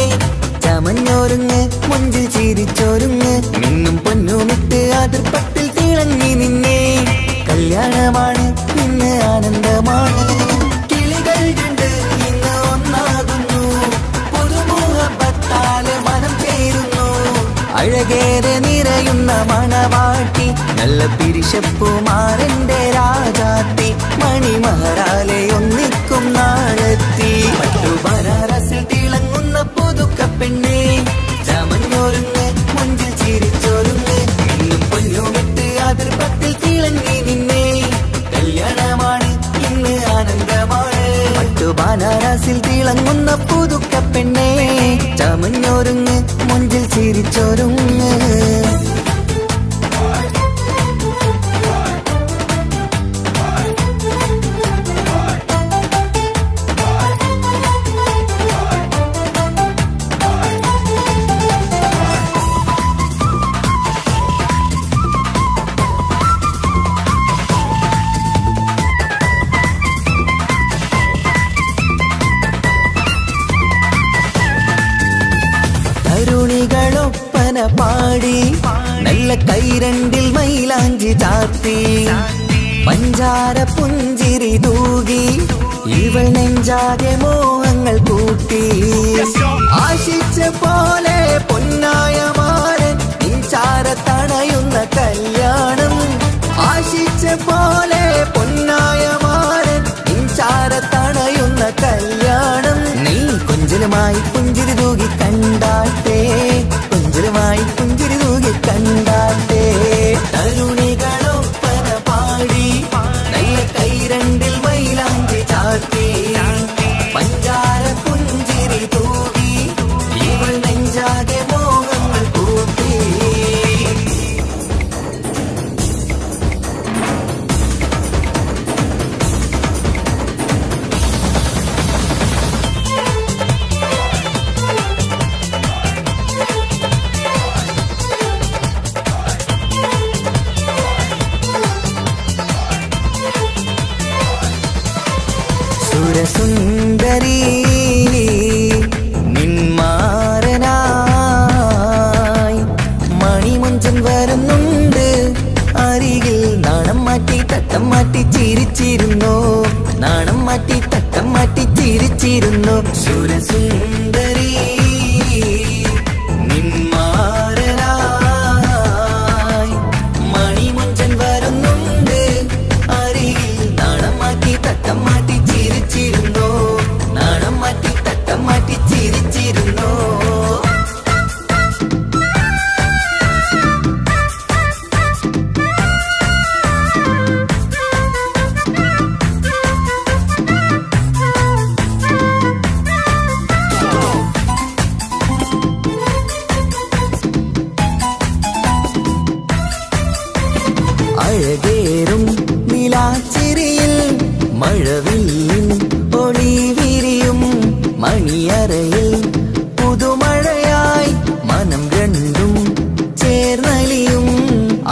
ചമഞ്ഞൊരുങ്ങ് മൊഞ്ചിൽ ചിരിച്ചൊരുങ്ങ് മിന്നും പൊന്നുമിട്ട് ആതൃപ്പത്തിൽ തിളങ്ങി നിന്നെ കല്യാണമാണ് ഇന്ന് ആനന്ദമാണ് കിളികൾ രണ്ട് ഇന്ന് ഒന്നാകുന്നു പുതുമുഖത്താല് മനം ചേരുന്നു അഴകേറെ നിറയുന്ന മണവാട്ടി നല്ല പിരിശപ്പുമാരന്റെ രാജാത്തി മണിമഹാരാലെ ഒന്നിക്കും നാളെത്തി പട്ടുബനാരസിൽ തിളങ്ങുന്ന പുതുക്ക പെണ്ണെ ചമഞ്ഞൊരുങ്ങ് മുഞ്ചിൽ ചിരിച്ചൊരുങ്ങ് ഇന്നും പൊന്നുമിട്ട് അതിർപ്പത്തിൽ തിളങ്ങി നിന്നെ കല്യാണമാണ് ഇന്ന് ആനന്ദമാണ് പട്ടുബനാരസിൽ തിളങ്ങുന്ന പുതുക്ക പെണ്ണെ ചമഞ്ഞൊരുങ്ങ് മുഞ്ചിൽ ചിരിച്ചൊരുങ്ങ് പാടി നല്ല കൈരണ്ടിൽ മൈലാഞ്ചി ചാർത്തി പഞ്ചാര പുഞ്ചിരി തൂകി ഇവൾ നെഞ്ചാകെ മോഹങ്ങൾ കൂട്ടി ആശിച്ച പോലെ പൊന്നായ മാരൻ ചാരത്തണയുന്ന കല്യാണം ആശിച്ച പോലെ പൊന്നായ മാരൻ ചാരത്തണയുന്ന കല്യാണം നീ കൊഞ്ചലുമായി പുഞ്ചിരി തൂകി കണ്ടാട്ടെ കൊഞ്ചലുമായി പുഞ്ചിരി തൂകി കണ്ടാട്ടെ തരുണികളൊപ്പന പാടി നല്ല കൈരണ്ടിൽ മൈലാഞ്ചി ചാർത്തി പഞ്ചാര പുഞ്ചിരി തൂകി ഇവൾ നെഞ്ചാകെ മോഹങ്ങൾ കൂട്ടി സുരസുന്ദരി നിന്മാരനായി മണിമുഞ്ചൻ വരുന്നുണ്ട് അരികിൽ നാണം മാറ്റി തട്ടം മാറ്റി ചിരിച്ചിരുന്നു നാണം മാറ്റി തട്ടം മാറ്റി ചിരിച്ചിരുന്നു സുരസുന്ദരി നിന്മാരനായി മണിമുഞ്ചൻ വരുന്നുണ്ട് അരികിൽ നാണം മാറ്റി തട്ടം മാറ്റി ചിരിച്ചിരുന്നു നാണം മാറ്റി തട്ടം മാറ്റി ചിരിച്ചിരുന്നു അഴകേറും നിലാച്ചിരിയിൽ മഴവില്ലിൻ ഒളി വിരിയും മണിയറയിൽ പുതുമഴയായി മനം രണ്ടും ചേർന്നലിയും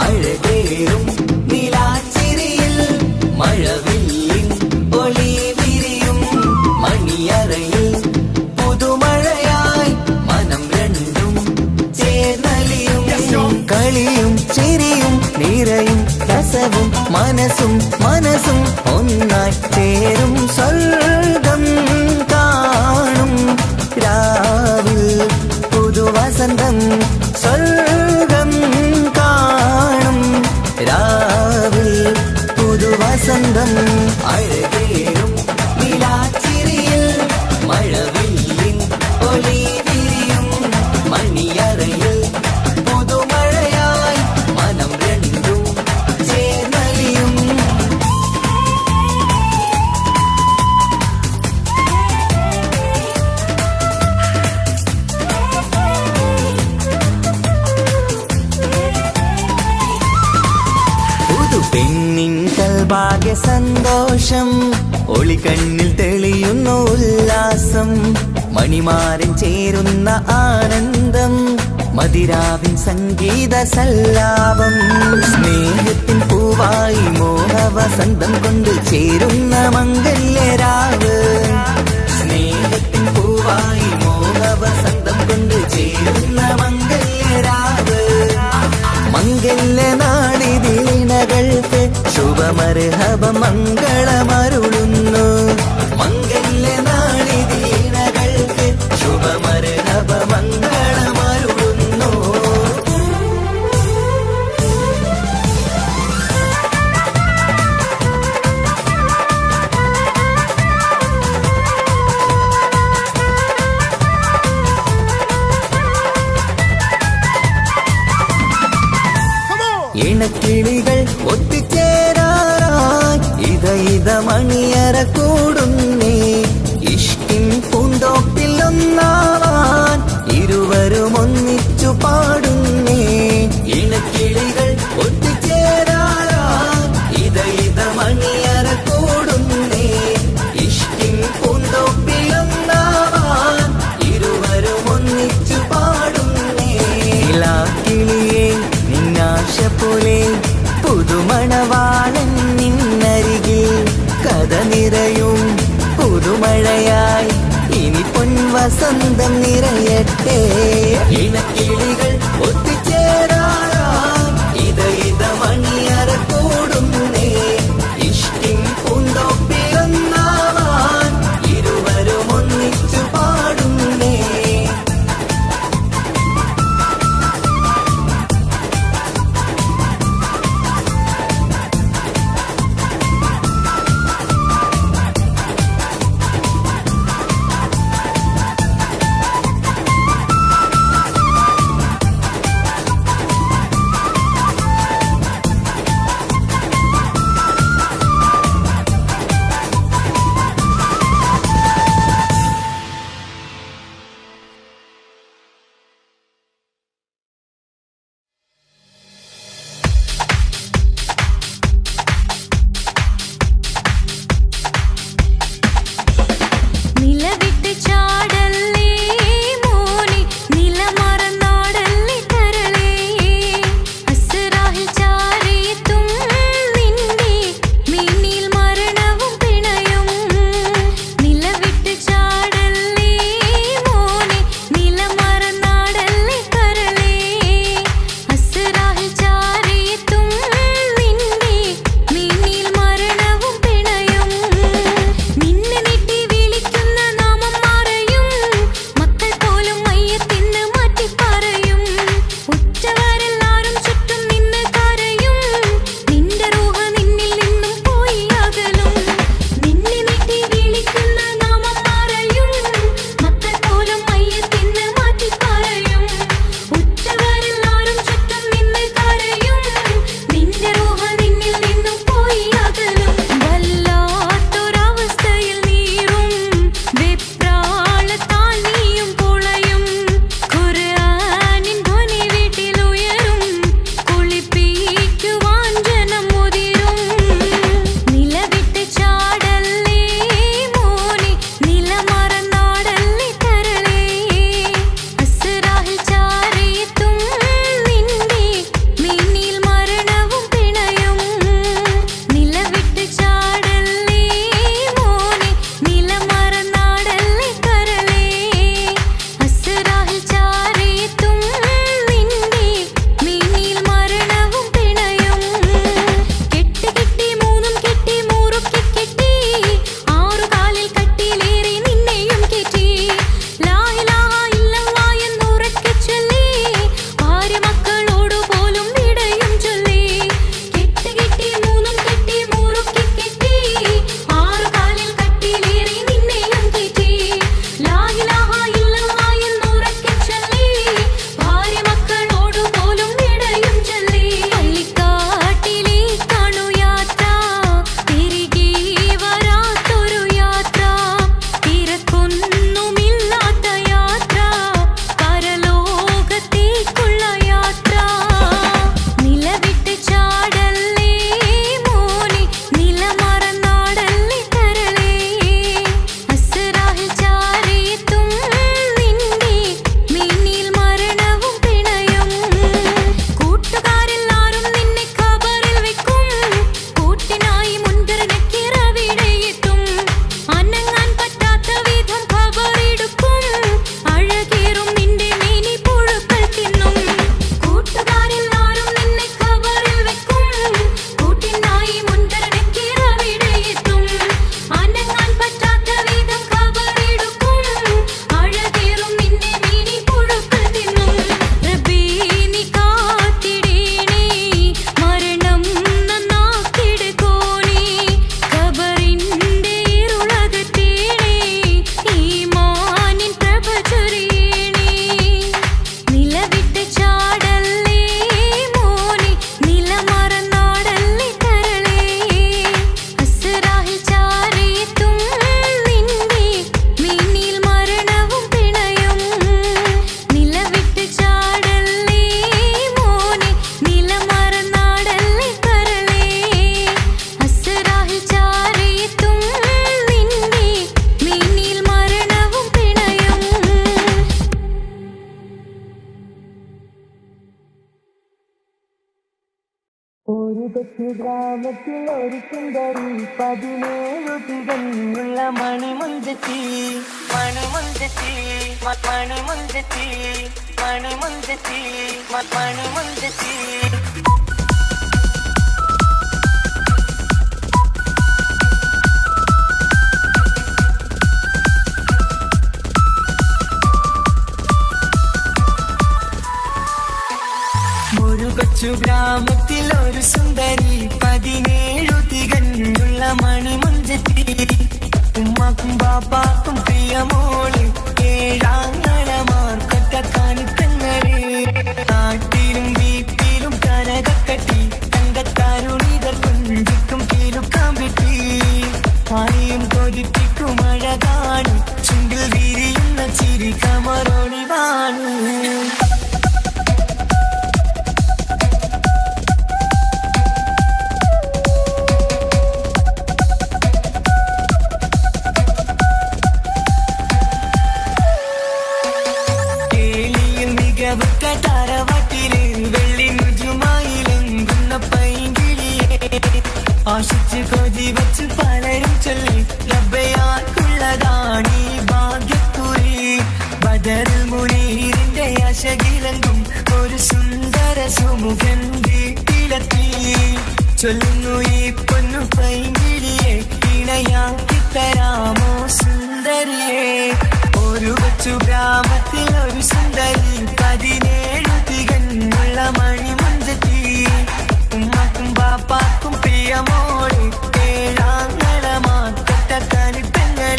അഴകേറും നിലാച്ചിരിയിൽ മഴവില്ലിൻ ഒളി വിരിയും മണിയറയിൽ പുതുമഴയായി മനം രണ്ടും ചേർന്നലിയും കളിയും ചിരിയും നിറയും രസവും മനസ്സും മനസ്സും ഒന്നായി ചേരും സ്വർഗം കാണും രാവിൽ പുതുവസന്തം സ്വർഗം കാണും രാവിൽ പുതുവസന്തം അഴകേറും നിലാച്ചിരിയിൽ മഴവില്ലിൻ ഒളി വിരിയും മണിയറയിൽ പുതുമഴയായി മനം രണ്ടും ചേർന്നലിയും പുതുപെണ്ണിൻ കൽഭാഗ്യ സന്തോഷം ഒളികണ്ണിൽ തെളിയുന്നു ഉല്ലാസം മണിമാരൻ ചേരുന്ന ആനന്ദം മതിരാവിൻ സംഗീത സല്ലാപം സ്നേഹത്തിൻ പൂവായി മോഹവസന്തം കൊണ്ട് ചേരുന്ന മംഗല്യരാവ് സ്നേഹത്തിൻ പൂവായി മോഹവസന്തം കൊണ്ട് ചേരുന്ന മംഗല്യരാവ് മംഗല്യ നാടിതീണകൾക്ക് ശുഭമർഹബ മംഗളമരുളുന്നു മംഗല്യ നാടിതീണകൾക്ക് ശുഭമർഹബ മംഗളമരുളുന്നു ഇണക്കിളികൾ ഒത്തുചേരാറായി ഇത മണിയറ കൂടുന്നേ ഇഷ്കിൻ പൂന്തോപ്പിൽ ഒന്നാവാൻ ഇരുവരും ഒന്നിച്ചു പാടുന്നേ ഇണക്കിളികൾ ഒത്തുചേരാറായി ഇത മണിയറ കൂടുന്നേ ഇഷ്കിൻ പൂന്തോപ്പിൽ ഒന്നാവാൻ ഇരുവരും ഒന്നിച്ചു പാടുന്നേ കിളിയേ നിന്നാശ പോലെ പുതുമണവാളൻ നിന്നരികിൽ കഥ നിറയും പുതുമഴയായി ഇനി പൊൻവസന്തം നിറയട്ടെ ഇണക്കിളികൾ ഒത്തിച്ച ഒരു കൊച്ചു ഗ്രാമത്തിൽ ഒരു സുന്ദരി 17 തികഞ്ഞുള്ള മണിമുഞ്ചത്തി മണിമുഞ്ചത്തി മണിമുഞ്ചത്തി മണിമുഞ്ചത്തി മണിമുഞ്ചത്തി ഒരു കൊച്ചു ഗ്രാമത്തിൽ ഒരു സുന്ദരി 17 തികഞ്ഞുള്ള മണിമുഞ്ചത്തി ഉമ്മാക്കും ബാപ്പാക്കും പ്രിയമോള് 7 നളമാർക്കൊറ്റ കാണിക്കങ്ങള് നാട്ടിലും വീട്ടിലും കനകക്കട്ടി തങ്കത്താരുണിതർ കുഞ്ചിക്കും കീലുക്കാൻ വിട്ടി ആരെയും കൊതിപ്പിക്കും അഴകാണ് ചുണ്ടിൽ വിരിയുന്ന ചിരി കമറൊളിവാണ് താരവാട്ടില് വെള്ളി നുജുമായിലെങ്കുന്ന പൈങ്കിളിയെ ആശിച്ച് കൊതി വച്ച് പലരും ചൊല്ലി ലഭ്യയാക്കുള്ളതാണ് ഈ ഭാഗ്യക്കുറി ബദറുൽ മുനീറിന്റെ ആശകിലെങ്കും ഒരു സുന്ദര സുമുഖൻ വീട്ടിലെത്തി ചൊല്ലുന്നു ഈ പൊന്നു പൈങ്കിളിയെ ഇണയാക്കി തരാമോ സുന്ദരിയെ ഒരു കൊച്ചു ഗ്രാമത്തിൽ ഒരു സുന്ദരി 17 തികഞ്ഞുള്ള മണിമുഞ്ചത്തി ഉമ്മാക്കും ബാപ്പാക്കും പ്രിയമോള് 7 നളമാർക്കൊറ്റ കാണിപ്പെങ്ങള്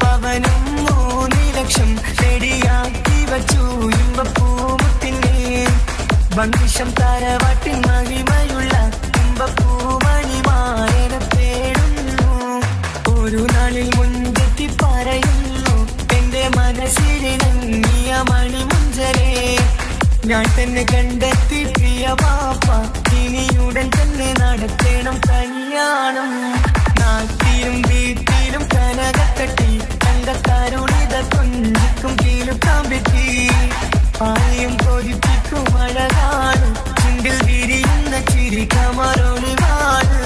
പവനും 3 ലക്ഷം റെഡിയാക്കി വച്ചു ഇമ്പപ്പൂമുത്തിന്റെ ബന്ദിഷം താരവാട്ടിൻ മഹിമയുള്ള ഇമ്പപ്പൂമണിമാരനെ തേടുന്നു ഒരു നാളിൽ മുൻപെത്തി പറയുന്നു എന്റെ മനസ്സിലിണങ്ങിയ മണിമുഞ്ചരെ ഞാൻ തന്നെ കണ്ടെത്തി പ്രിയ പാപ്പ ഇനിയുടൻ തന്നെ നടത്തണം കല്യാണം നാട്ടിലും വീട്ടിലും കനകക്കട്ടി തങ്കത്താരുണിത കുഞ്ചിക്കും കീലുക്കാൻ പറ്റി ആരെയും കൊതിപ്പിക്കും അഴകാണ് ചുണ്ടിൽ വിരിയുന്ന ചിരി കമറൊളിവാണ്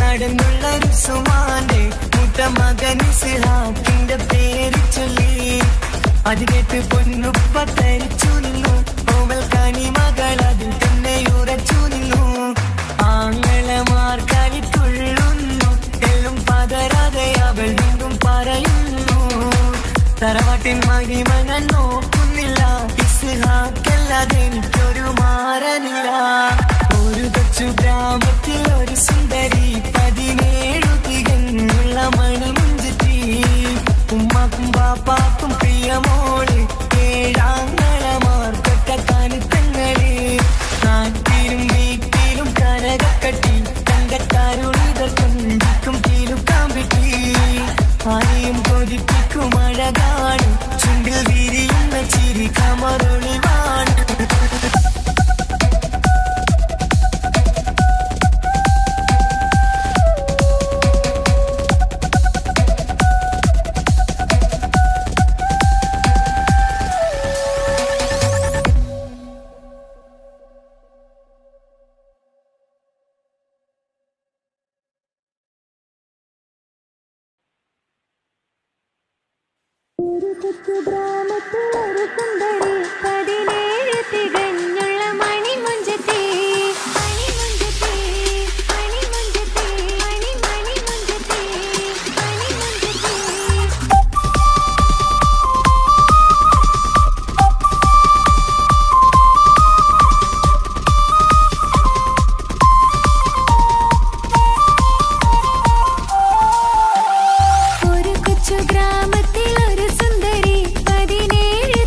നടന്നുള്ള റുസുമാന്റെ മുത്ത മകൻ ഇസ്ഹാഖിന്റെ പേര് ചൊല്ലി അത് കേട്ട് പൊന്നുപ്പ തരിച്ചു നിന്നു ഓമൽ കനി മകൾ അതിൽ തന്നെ ഉറച്ചു നിന്നു ആങ്ങളമാർ കളി തുള്ളുന്നു എല്ലും പതരാതെ അവൾ വീണ്ടും പറയുന്നു തറവാട്ടിൻ മഹിമ ഞാൻ നോക്കുന്നില്ല ഇസ്ഹാഖല്ലാതെ എനിക്കൊരു മാറനില്ല ഒരു കൊച്ചു ഗ്രാമത്തിൽ ഒരു സുന്ദരി 17 തികഞ്ഞുള്ള മണിമുഞ്ചത്തി ഉമ്മാക്കും ബാപ്പാക്കും പ്രിയമോള് 7 നളമാർക്കൊറ്റ കാണിക്കങ്ങള് നാട്ടിലും വീട്ടിലും കനകക്കട്ടി തങ്കത്താരുണിതർ കുഞ്ചിക്കും കീലുക്കാൻ വിട്ടി ആരെയും കൊതിപ്പിക്കും അഴകാണ് ചുണ്ടിൽ വിരിയുന്ന ചിരി കമറൊളിവാണ് ഒരു കൊച്ചു ഗ്രാമത്തിൽ ഒരു സുന്ദരി 17 തികഞ്ഞുള്ള മണിമുഞ്ചത്തി മണിമുഞ്ചത്തി മണിമുഞ്ചത്തി മണിമുഞ്ചത്തി മണിമുഞ്ചത്തി ഒരു കൊച്ചു ഗ്രാമത്തിൽ ഒരു സുന്ദരി 17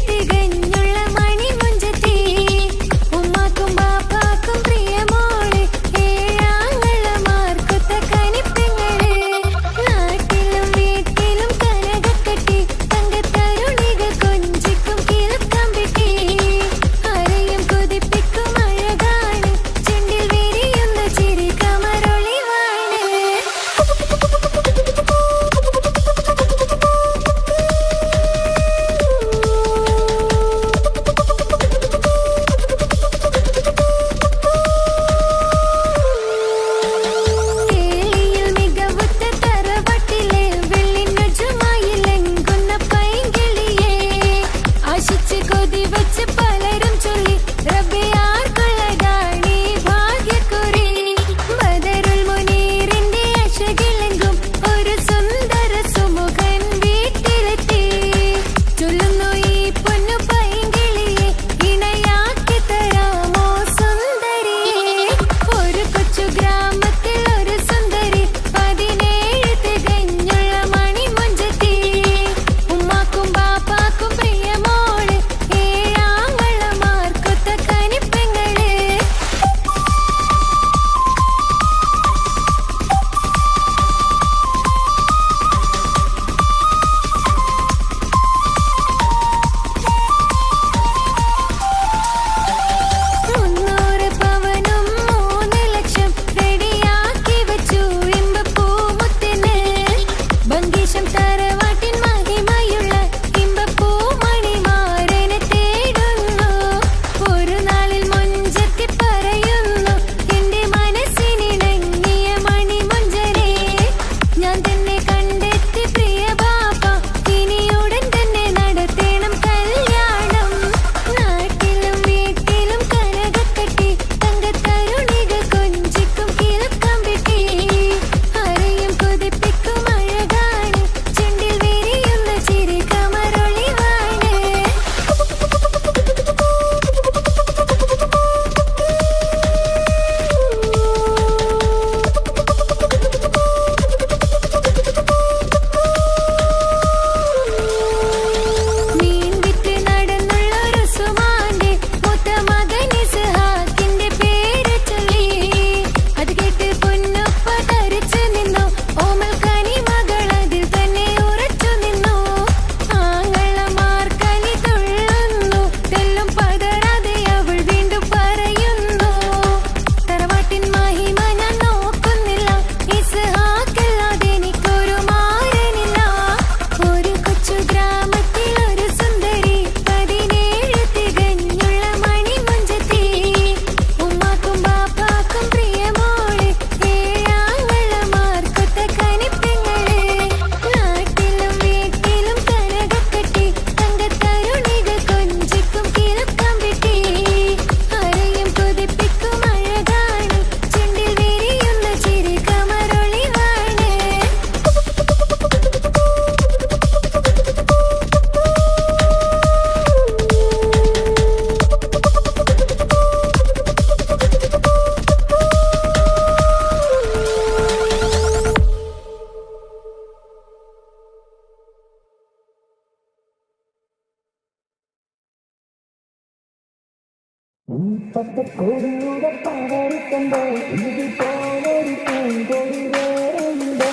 പച്ചക്കോടിയുടെ പവറിക്കണ്ടോ ഇതുപോലൊരു പൂങ്കൊടി വേറെയുണ്ടോ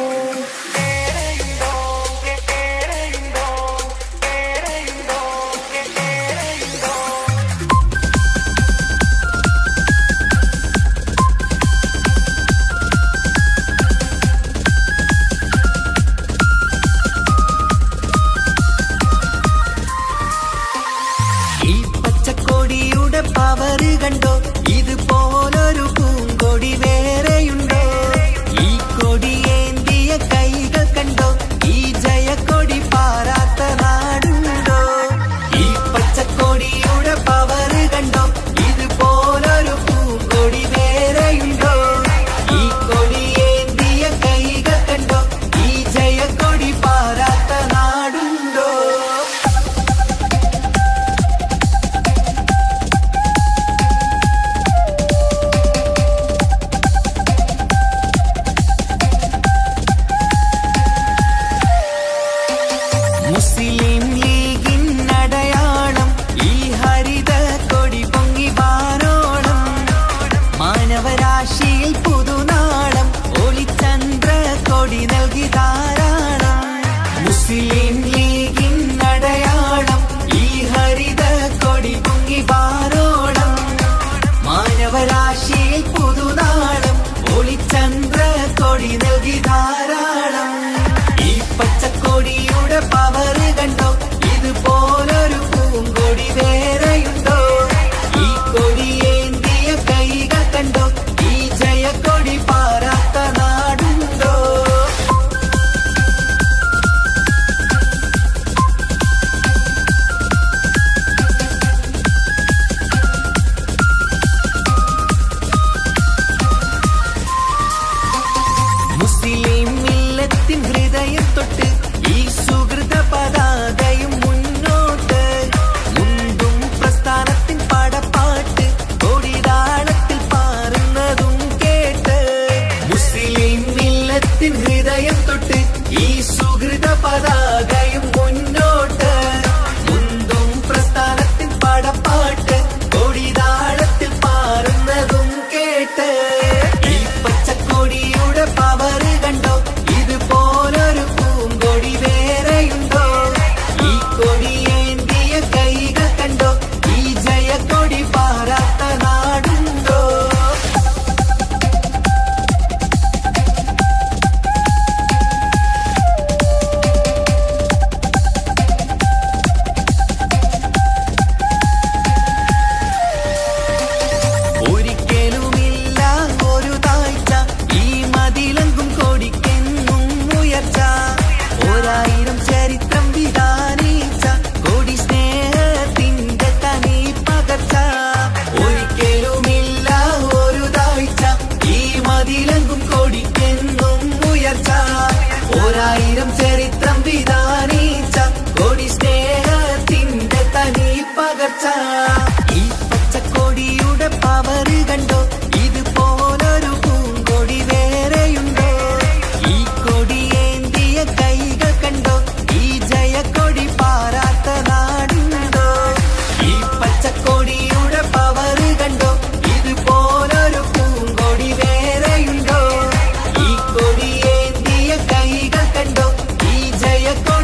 പവറ് കണ്ടോ ഇതുപോലൊരു പൂങ്കൊടി വേറെയുണ്ടോ ഈ കൊടി ഏന്തിയ കൈകൾ കണ്ടോ ഈ ജയക്കൊടി പാറാത്ത നാടുണ്ടോ ഈ പച്ചക്കൊടിയുടെ പവറ് കണ്ടോ ഇതുപോലൊരു പൂങ്കൊടി വേറെയുണ്ടോ ഈ കൊടി ഏന്തിയ കൈകൾ കണ്ടോ ഈ ജയക്കൊടി പാറാത്ത നാടുണ്ടോ മുസ്ലിം ലീഗിൻ അടയാളം ഈ ഹരിത കൊടി പൊങ്ങി വാനോളം മാനവരാശിയിൽ പുതുനാളം ഒളിച്ചന്ദ്ര കൊടി നൽകി ധാരാളം മുസ്ലിം ലീഗിൻ അടയാളം ഈ ഹരിത കൊടി പൊങ്ങി വാനോളം മാനവരാശിയിൽ പുതുനാളം ഒളിച്ചന്ദ്ര കൊടി നൽകി ധാരാളം ഈ പച്ചക്കൊടിയുടെ പവറ് കണ്ടോ ഇതുപോലൊരു പൂങ്കൊടി വേറെയുണ്ടോ ഈ കൊടി ഏന്തിയ കൈകൾ കണ്ടോ ഈ ജയക്കൊടി പാറാത്ത നാടുണ്ടോ മുസ്ലിം മില്ലത്തിൻ ഹൃദയം തൊട്ട് ഈ സുഹൃത പതാകയും മുന്നോട്ട് മുണ്ടും പ്രസ്ഥാനത്തിൻ പടപ്പാട്ട് കൊടിതാളത്തിൽ പാറുന്നതും കേട്ട് മുസ്ലിം മില്ലത്തിൻ ഹൃദയം തൊട്ട് ഈ സുഹൃത പതാകയും മുന്നോട്ട് മുണ്ടും പ്രസ്ഥാനത്തിൻ പടപ്പാട്ട് കൊടിതാളത്തിൽ പാറുന്നതും കേട്ട് ഈ പച്ചക്കൊടിയുടെ പവറ് കണ്ടോ ഇതുപോലൊരു പൂങ്കൊടി വേറെയുണ്ടോ ഈ കൊടി ഏന്തിയ കൈകൾ കണ്ടോ ഈ ജയക്കൊടി പാറാത്ത നാടുണ്ടോ ഒരിക്കലുമില്ല ഒരു താഴ്ച ഈ മതിലെങ്കും കൊടിക്കെന്നും ഉയർച്ച ഒരായിരം ചരിത്രം വിധാനിച്ച കൊടി സ്നേഹത്തിന്റെ തനി പകർച്ച ഒരിക്കലുമില്ല ഒരു താഴ്ച ഈ മതിലെങ്കും കൊടിക്കെന്നും ഉയർച്ച ഒരായിരം ചരിത്രം വിധാനിച്ച കൊടി സ്നേഹത്തിന്റെ തനി പകർച്ച ഈ പച്ചക്കൊടിയുടെ പവറ് കണ്ടോ ഇതുപോലൊരു പൂങ്കൊടി വേറെയുണ്ടോ ഈ കൊടി ഏന്തിയ കൈകൾ കണ്ടോ ഈ ജയക്കൊടി പാറാത്ത നാടുണ്ടോ ഈ പച്ചക്കൊടിയുടെ പവറ് കണ്ടോ ഇതുപോലൊരു പൂങ്കൊടി വേറെയുണ്ടോ ഈ കൊടി ഏന്തിയ കൈകൾ കണ്ടോ ഈ ജയക്കൊടി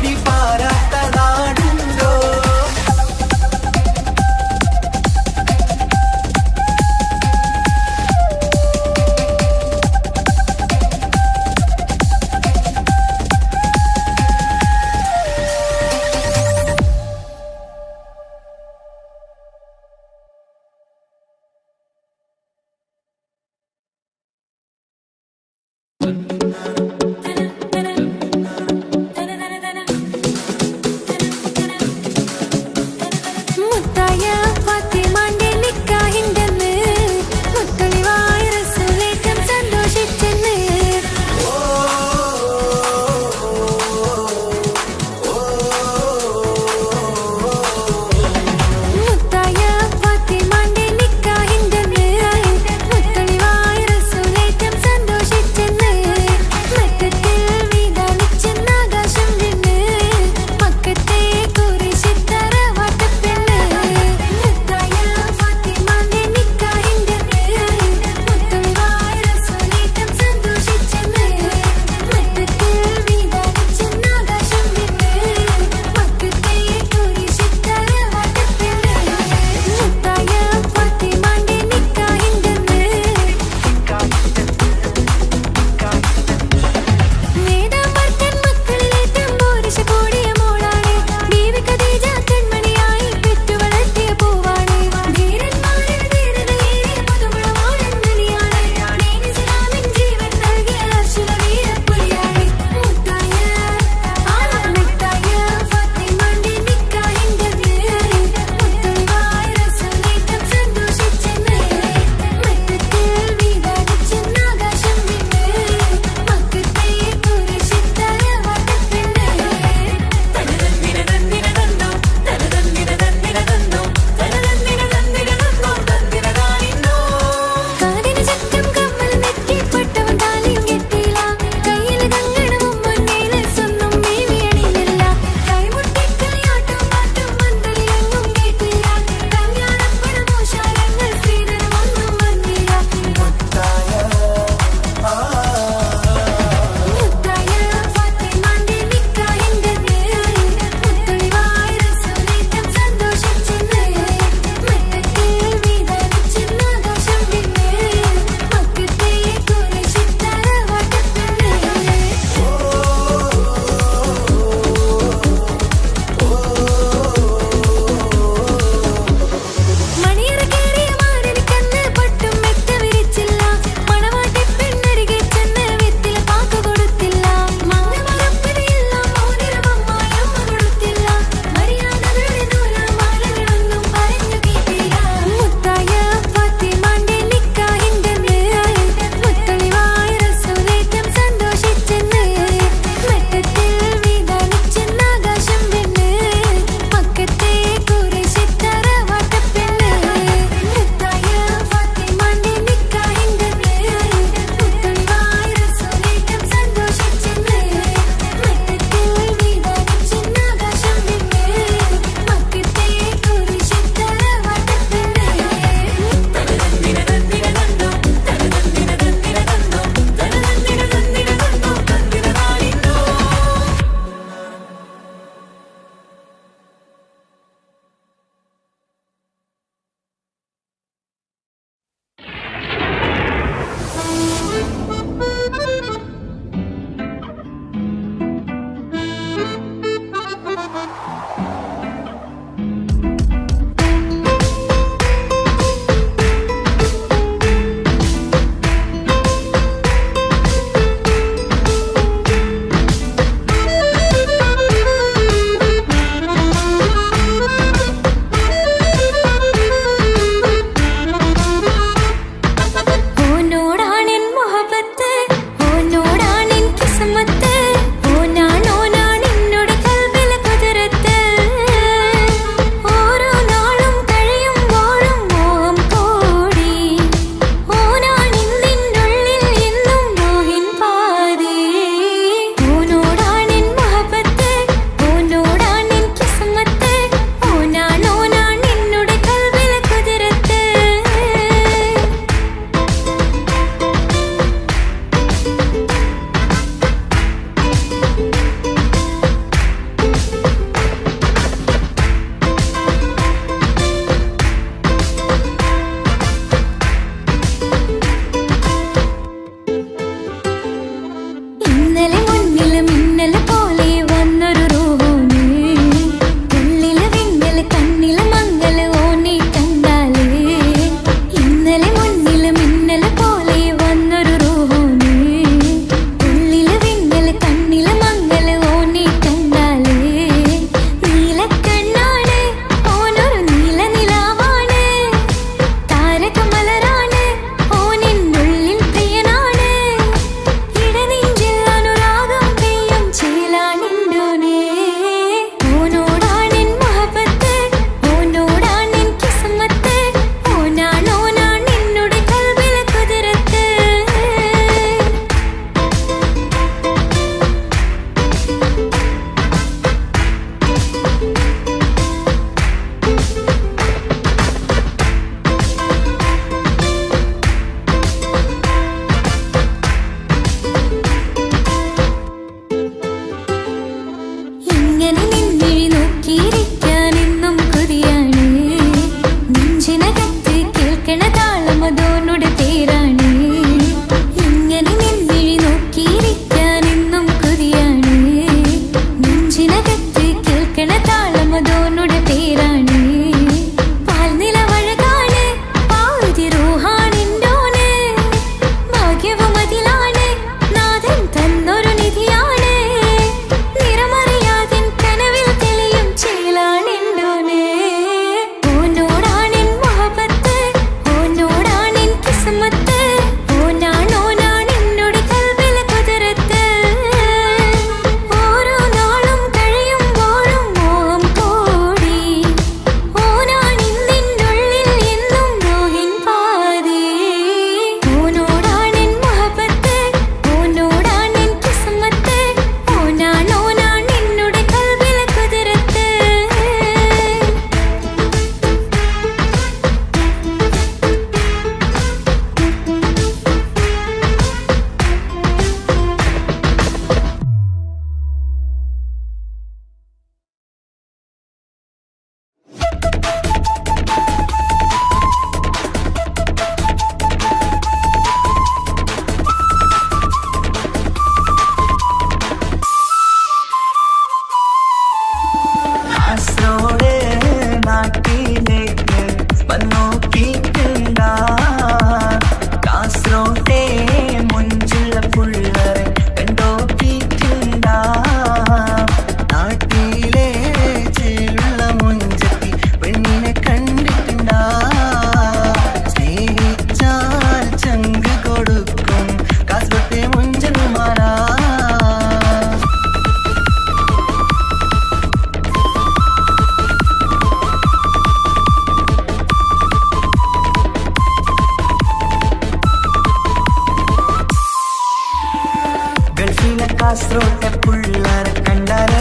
കാസർഗോട്ടെ പുള്ളാരെ കണ്ടാല്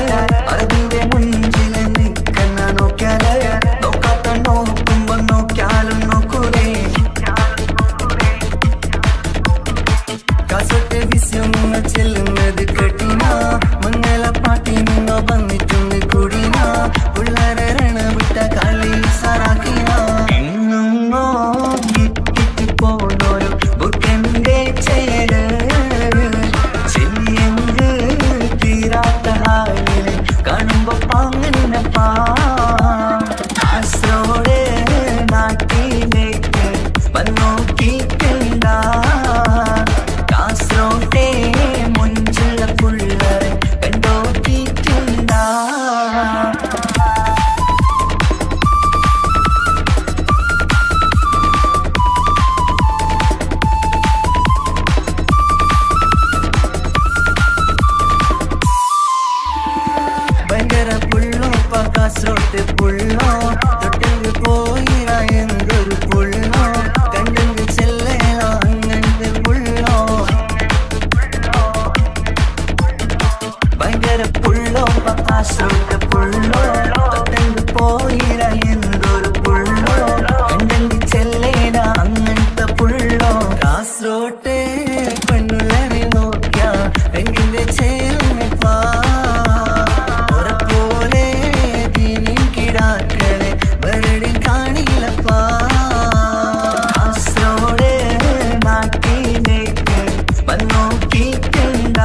അതിന്റെ മുഞ്ചില് നിൽക്കുന്ന നോക്കിയാല് നോക്കാത്ത നോക്കുമ്പോ നോക്കിയാലും നോക്കൂലേ കാസർഗോട്ടെ വിസ്യം ചെല്ലുന്നത് കെട്ടിന മംഗള പാട്ടി നിന്നോ വന്നിട്ടുണ്ട് കുടിന പുള്ളാരെ രണവിട്ട കളി സാറാക്കിന എന്നും നോക്കി പോണോരു ബുക്കന്റെ ചേര് കാണുമ്പോ പാങ്ങനപ്പാ കാസർഗോഡ് നാട്ടിലേക്ക് വന്നോക്കിക്കണ്ട കാസർഗോട്ടെ മുഞ്ചുള്ള പുള്ളരെ കണ്ടോക്കിക്കണ്ട കാസർഗോട്ട് പുള്ളോ തൊട്ടിൽ പോയിറ എന്തൊരു പുള്ളോ കണ്ടെങ്കിൽ ചെല്ലലോ അങ്ങനത്തെ പുള്ളോ ഭയങ്കര പുള്ളോ കാസർഗോട്ട് പുള്ളോ തൊട്ടിൽ പോയിറ എന്തൊരു പുള്ളോ കണ്ടെങ്കിൽ ചെല്ലല അങ്ങനത്തെ പുള്ളോ കാസർഗോട്ടെ പെണ്ണുള്ളരെ നോക്കിയ എങ്കിലെ ചേർന്നിപ്പാ കാസർഗോഡ് നാട്ടിലേക്ക് വന്നോക്കിക്കണ്ട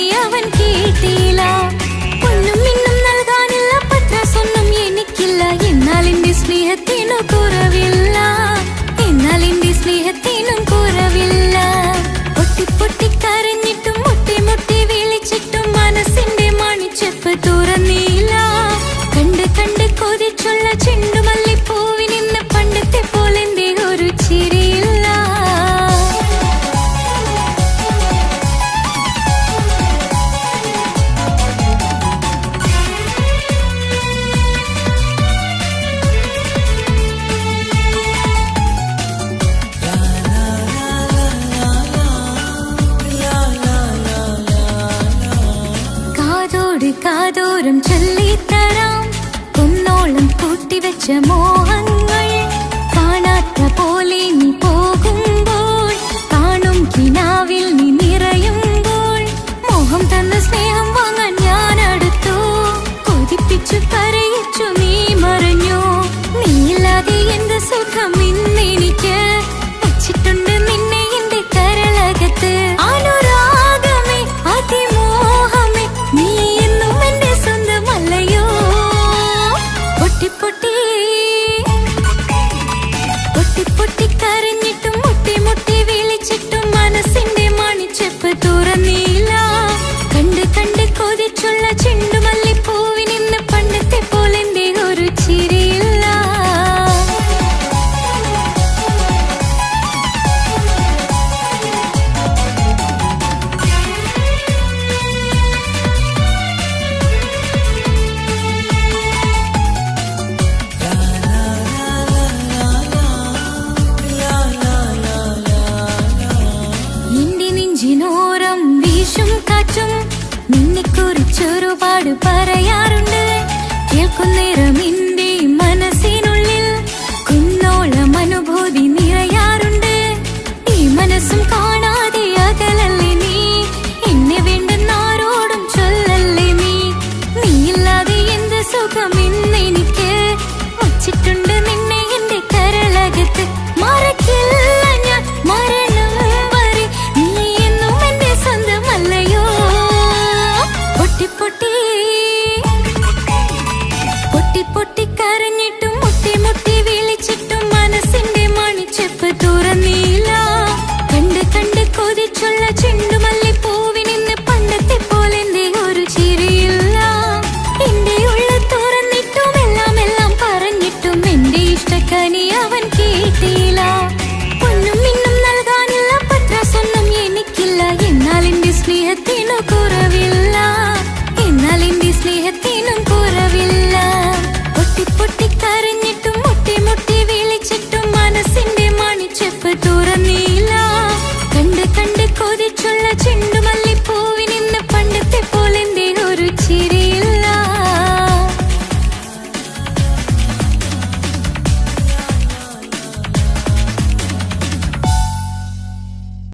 നീ അവൻ കേട്ടില്ല. ഒന്നും ഇന്നും നൽകാനില്ല, പത്രാസൊന്നും എനിക്കില്ല. എന്നാൽ എന്റെ സ്നേഹത്തിനു കുറവില്ല, എന്നാൽ എന്റെ സ്നേഹത്തിനും കുറവില്ല. പൊട്ടി പൊട്ടി കരഞ്ഞിട്ടും മുട്ടി മുട്ടി വിളിച്ചിട്ടും മനസ്സിന്റെ മണിച്ചെപ്പ് തുറന്നില്ല. കണ്ട് കണ്ട് കൊതിച്ചുള്ള ചെണ്ടുമല്ലിപ്പൂവിനിന്ന് പണ്ടത്തെ പോലെ എന്റെ ഒരു ചിരിയില്ല. കാതോട് കാതോരം ചൊല്ലിത്തരാം കുന്നോളം കൂട്ടിവെച്ച മോഹങ്ങൾ. കാണാത്ത പോലെ നീ പോകുമ്പോൾ, കാണും കിനാവിൽ നീ നിറയുമ്പോൾ, മോഹം തന്ന സ്നേഹം വാങ്ങാൻ ഞാൻ അടുത്തു. കൊതിപ്പിച്ചു കരയിച്ചു നീ മറഞ്ഞു. നീയില്ലാതെ എന്ത് സുഖം ഇന്നെനിക്ക്, വച്ചിട്ടുണ്ട് നിന്നെ എന്റെ കരളകത്ത്. അനുരാഗമേ അതിമോഹമേ നീ എന്നും എന്റെ സ്വന്തമല്ലയോ. പൊട്ടി പൊട്ടി പൊട്ടി പൊട്ടി കരഞ്ഞിട്ടും മുട്ടി മുട്ടി വിളിച്ചിട്ടും മനസ്സിന്റെ മണിച്ചെപ്പ് തുറന്നില്ല. കണ്ട് കണ്ട് കൊതിച്ചുള്ള ചെണ്ടുമല്ലിപ്പൂവിനിന്ന് പണ്ടത്തെ പോലെ എന്റെ ഒരു ചിരിയില്ല. എന്റെ നെഞ്ചിനോരം വീശും കാറ്റും നിന്നെക്കുറിച്ചൊരുപാട് പറയാറുണ്ട്. കേൾക്കുന്നേരം എന്റെ മനസ്സിനുള്ളിൽ കുന്നോളം അനുഭൂതി നിറയാറുണ്ട്. ഈ മനസ്സും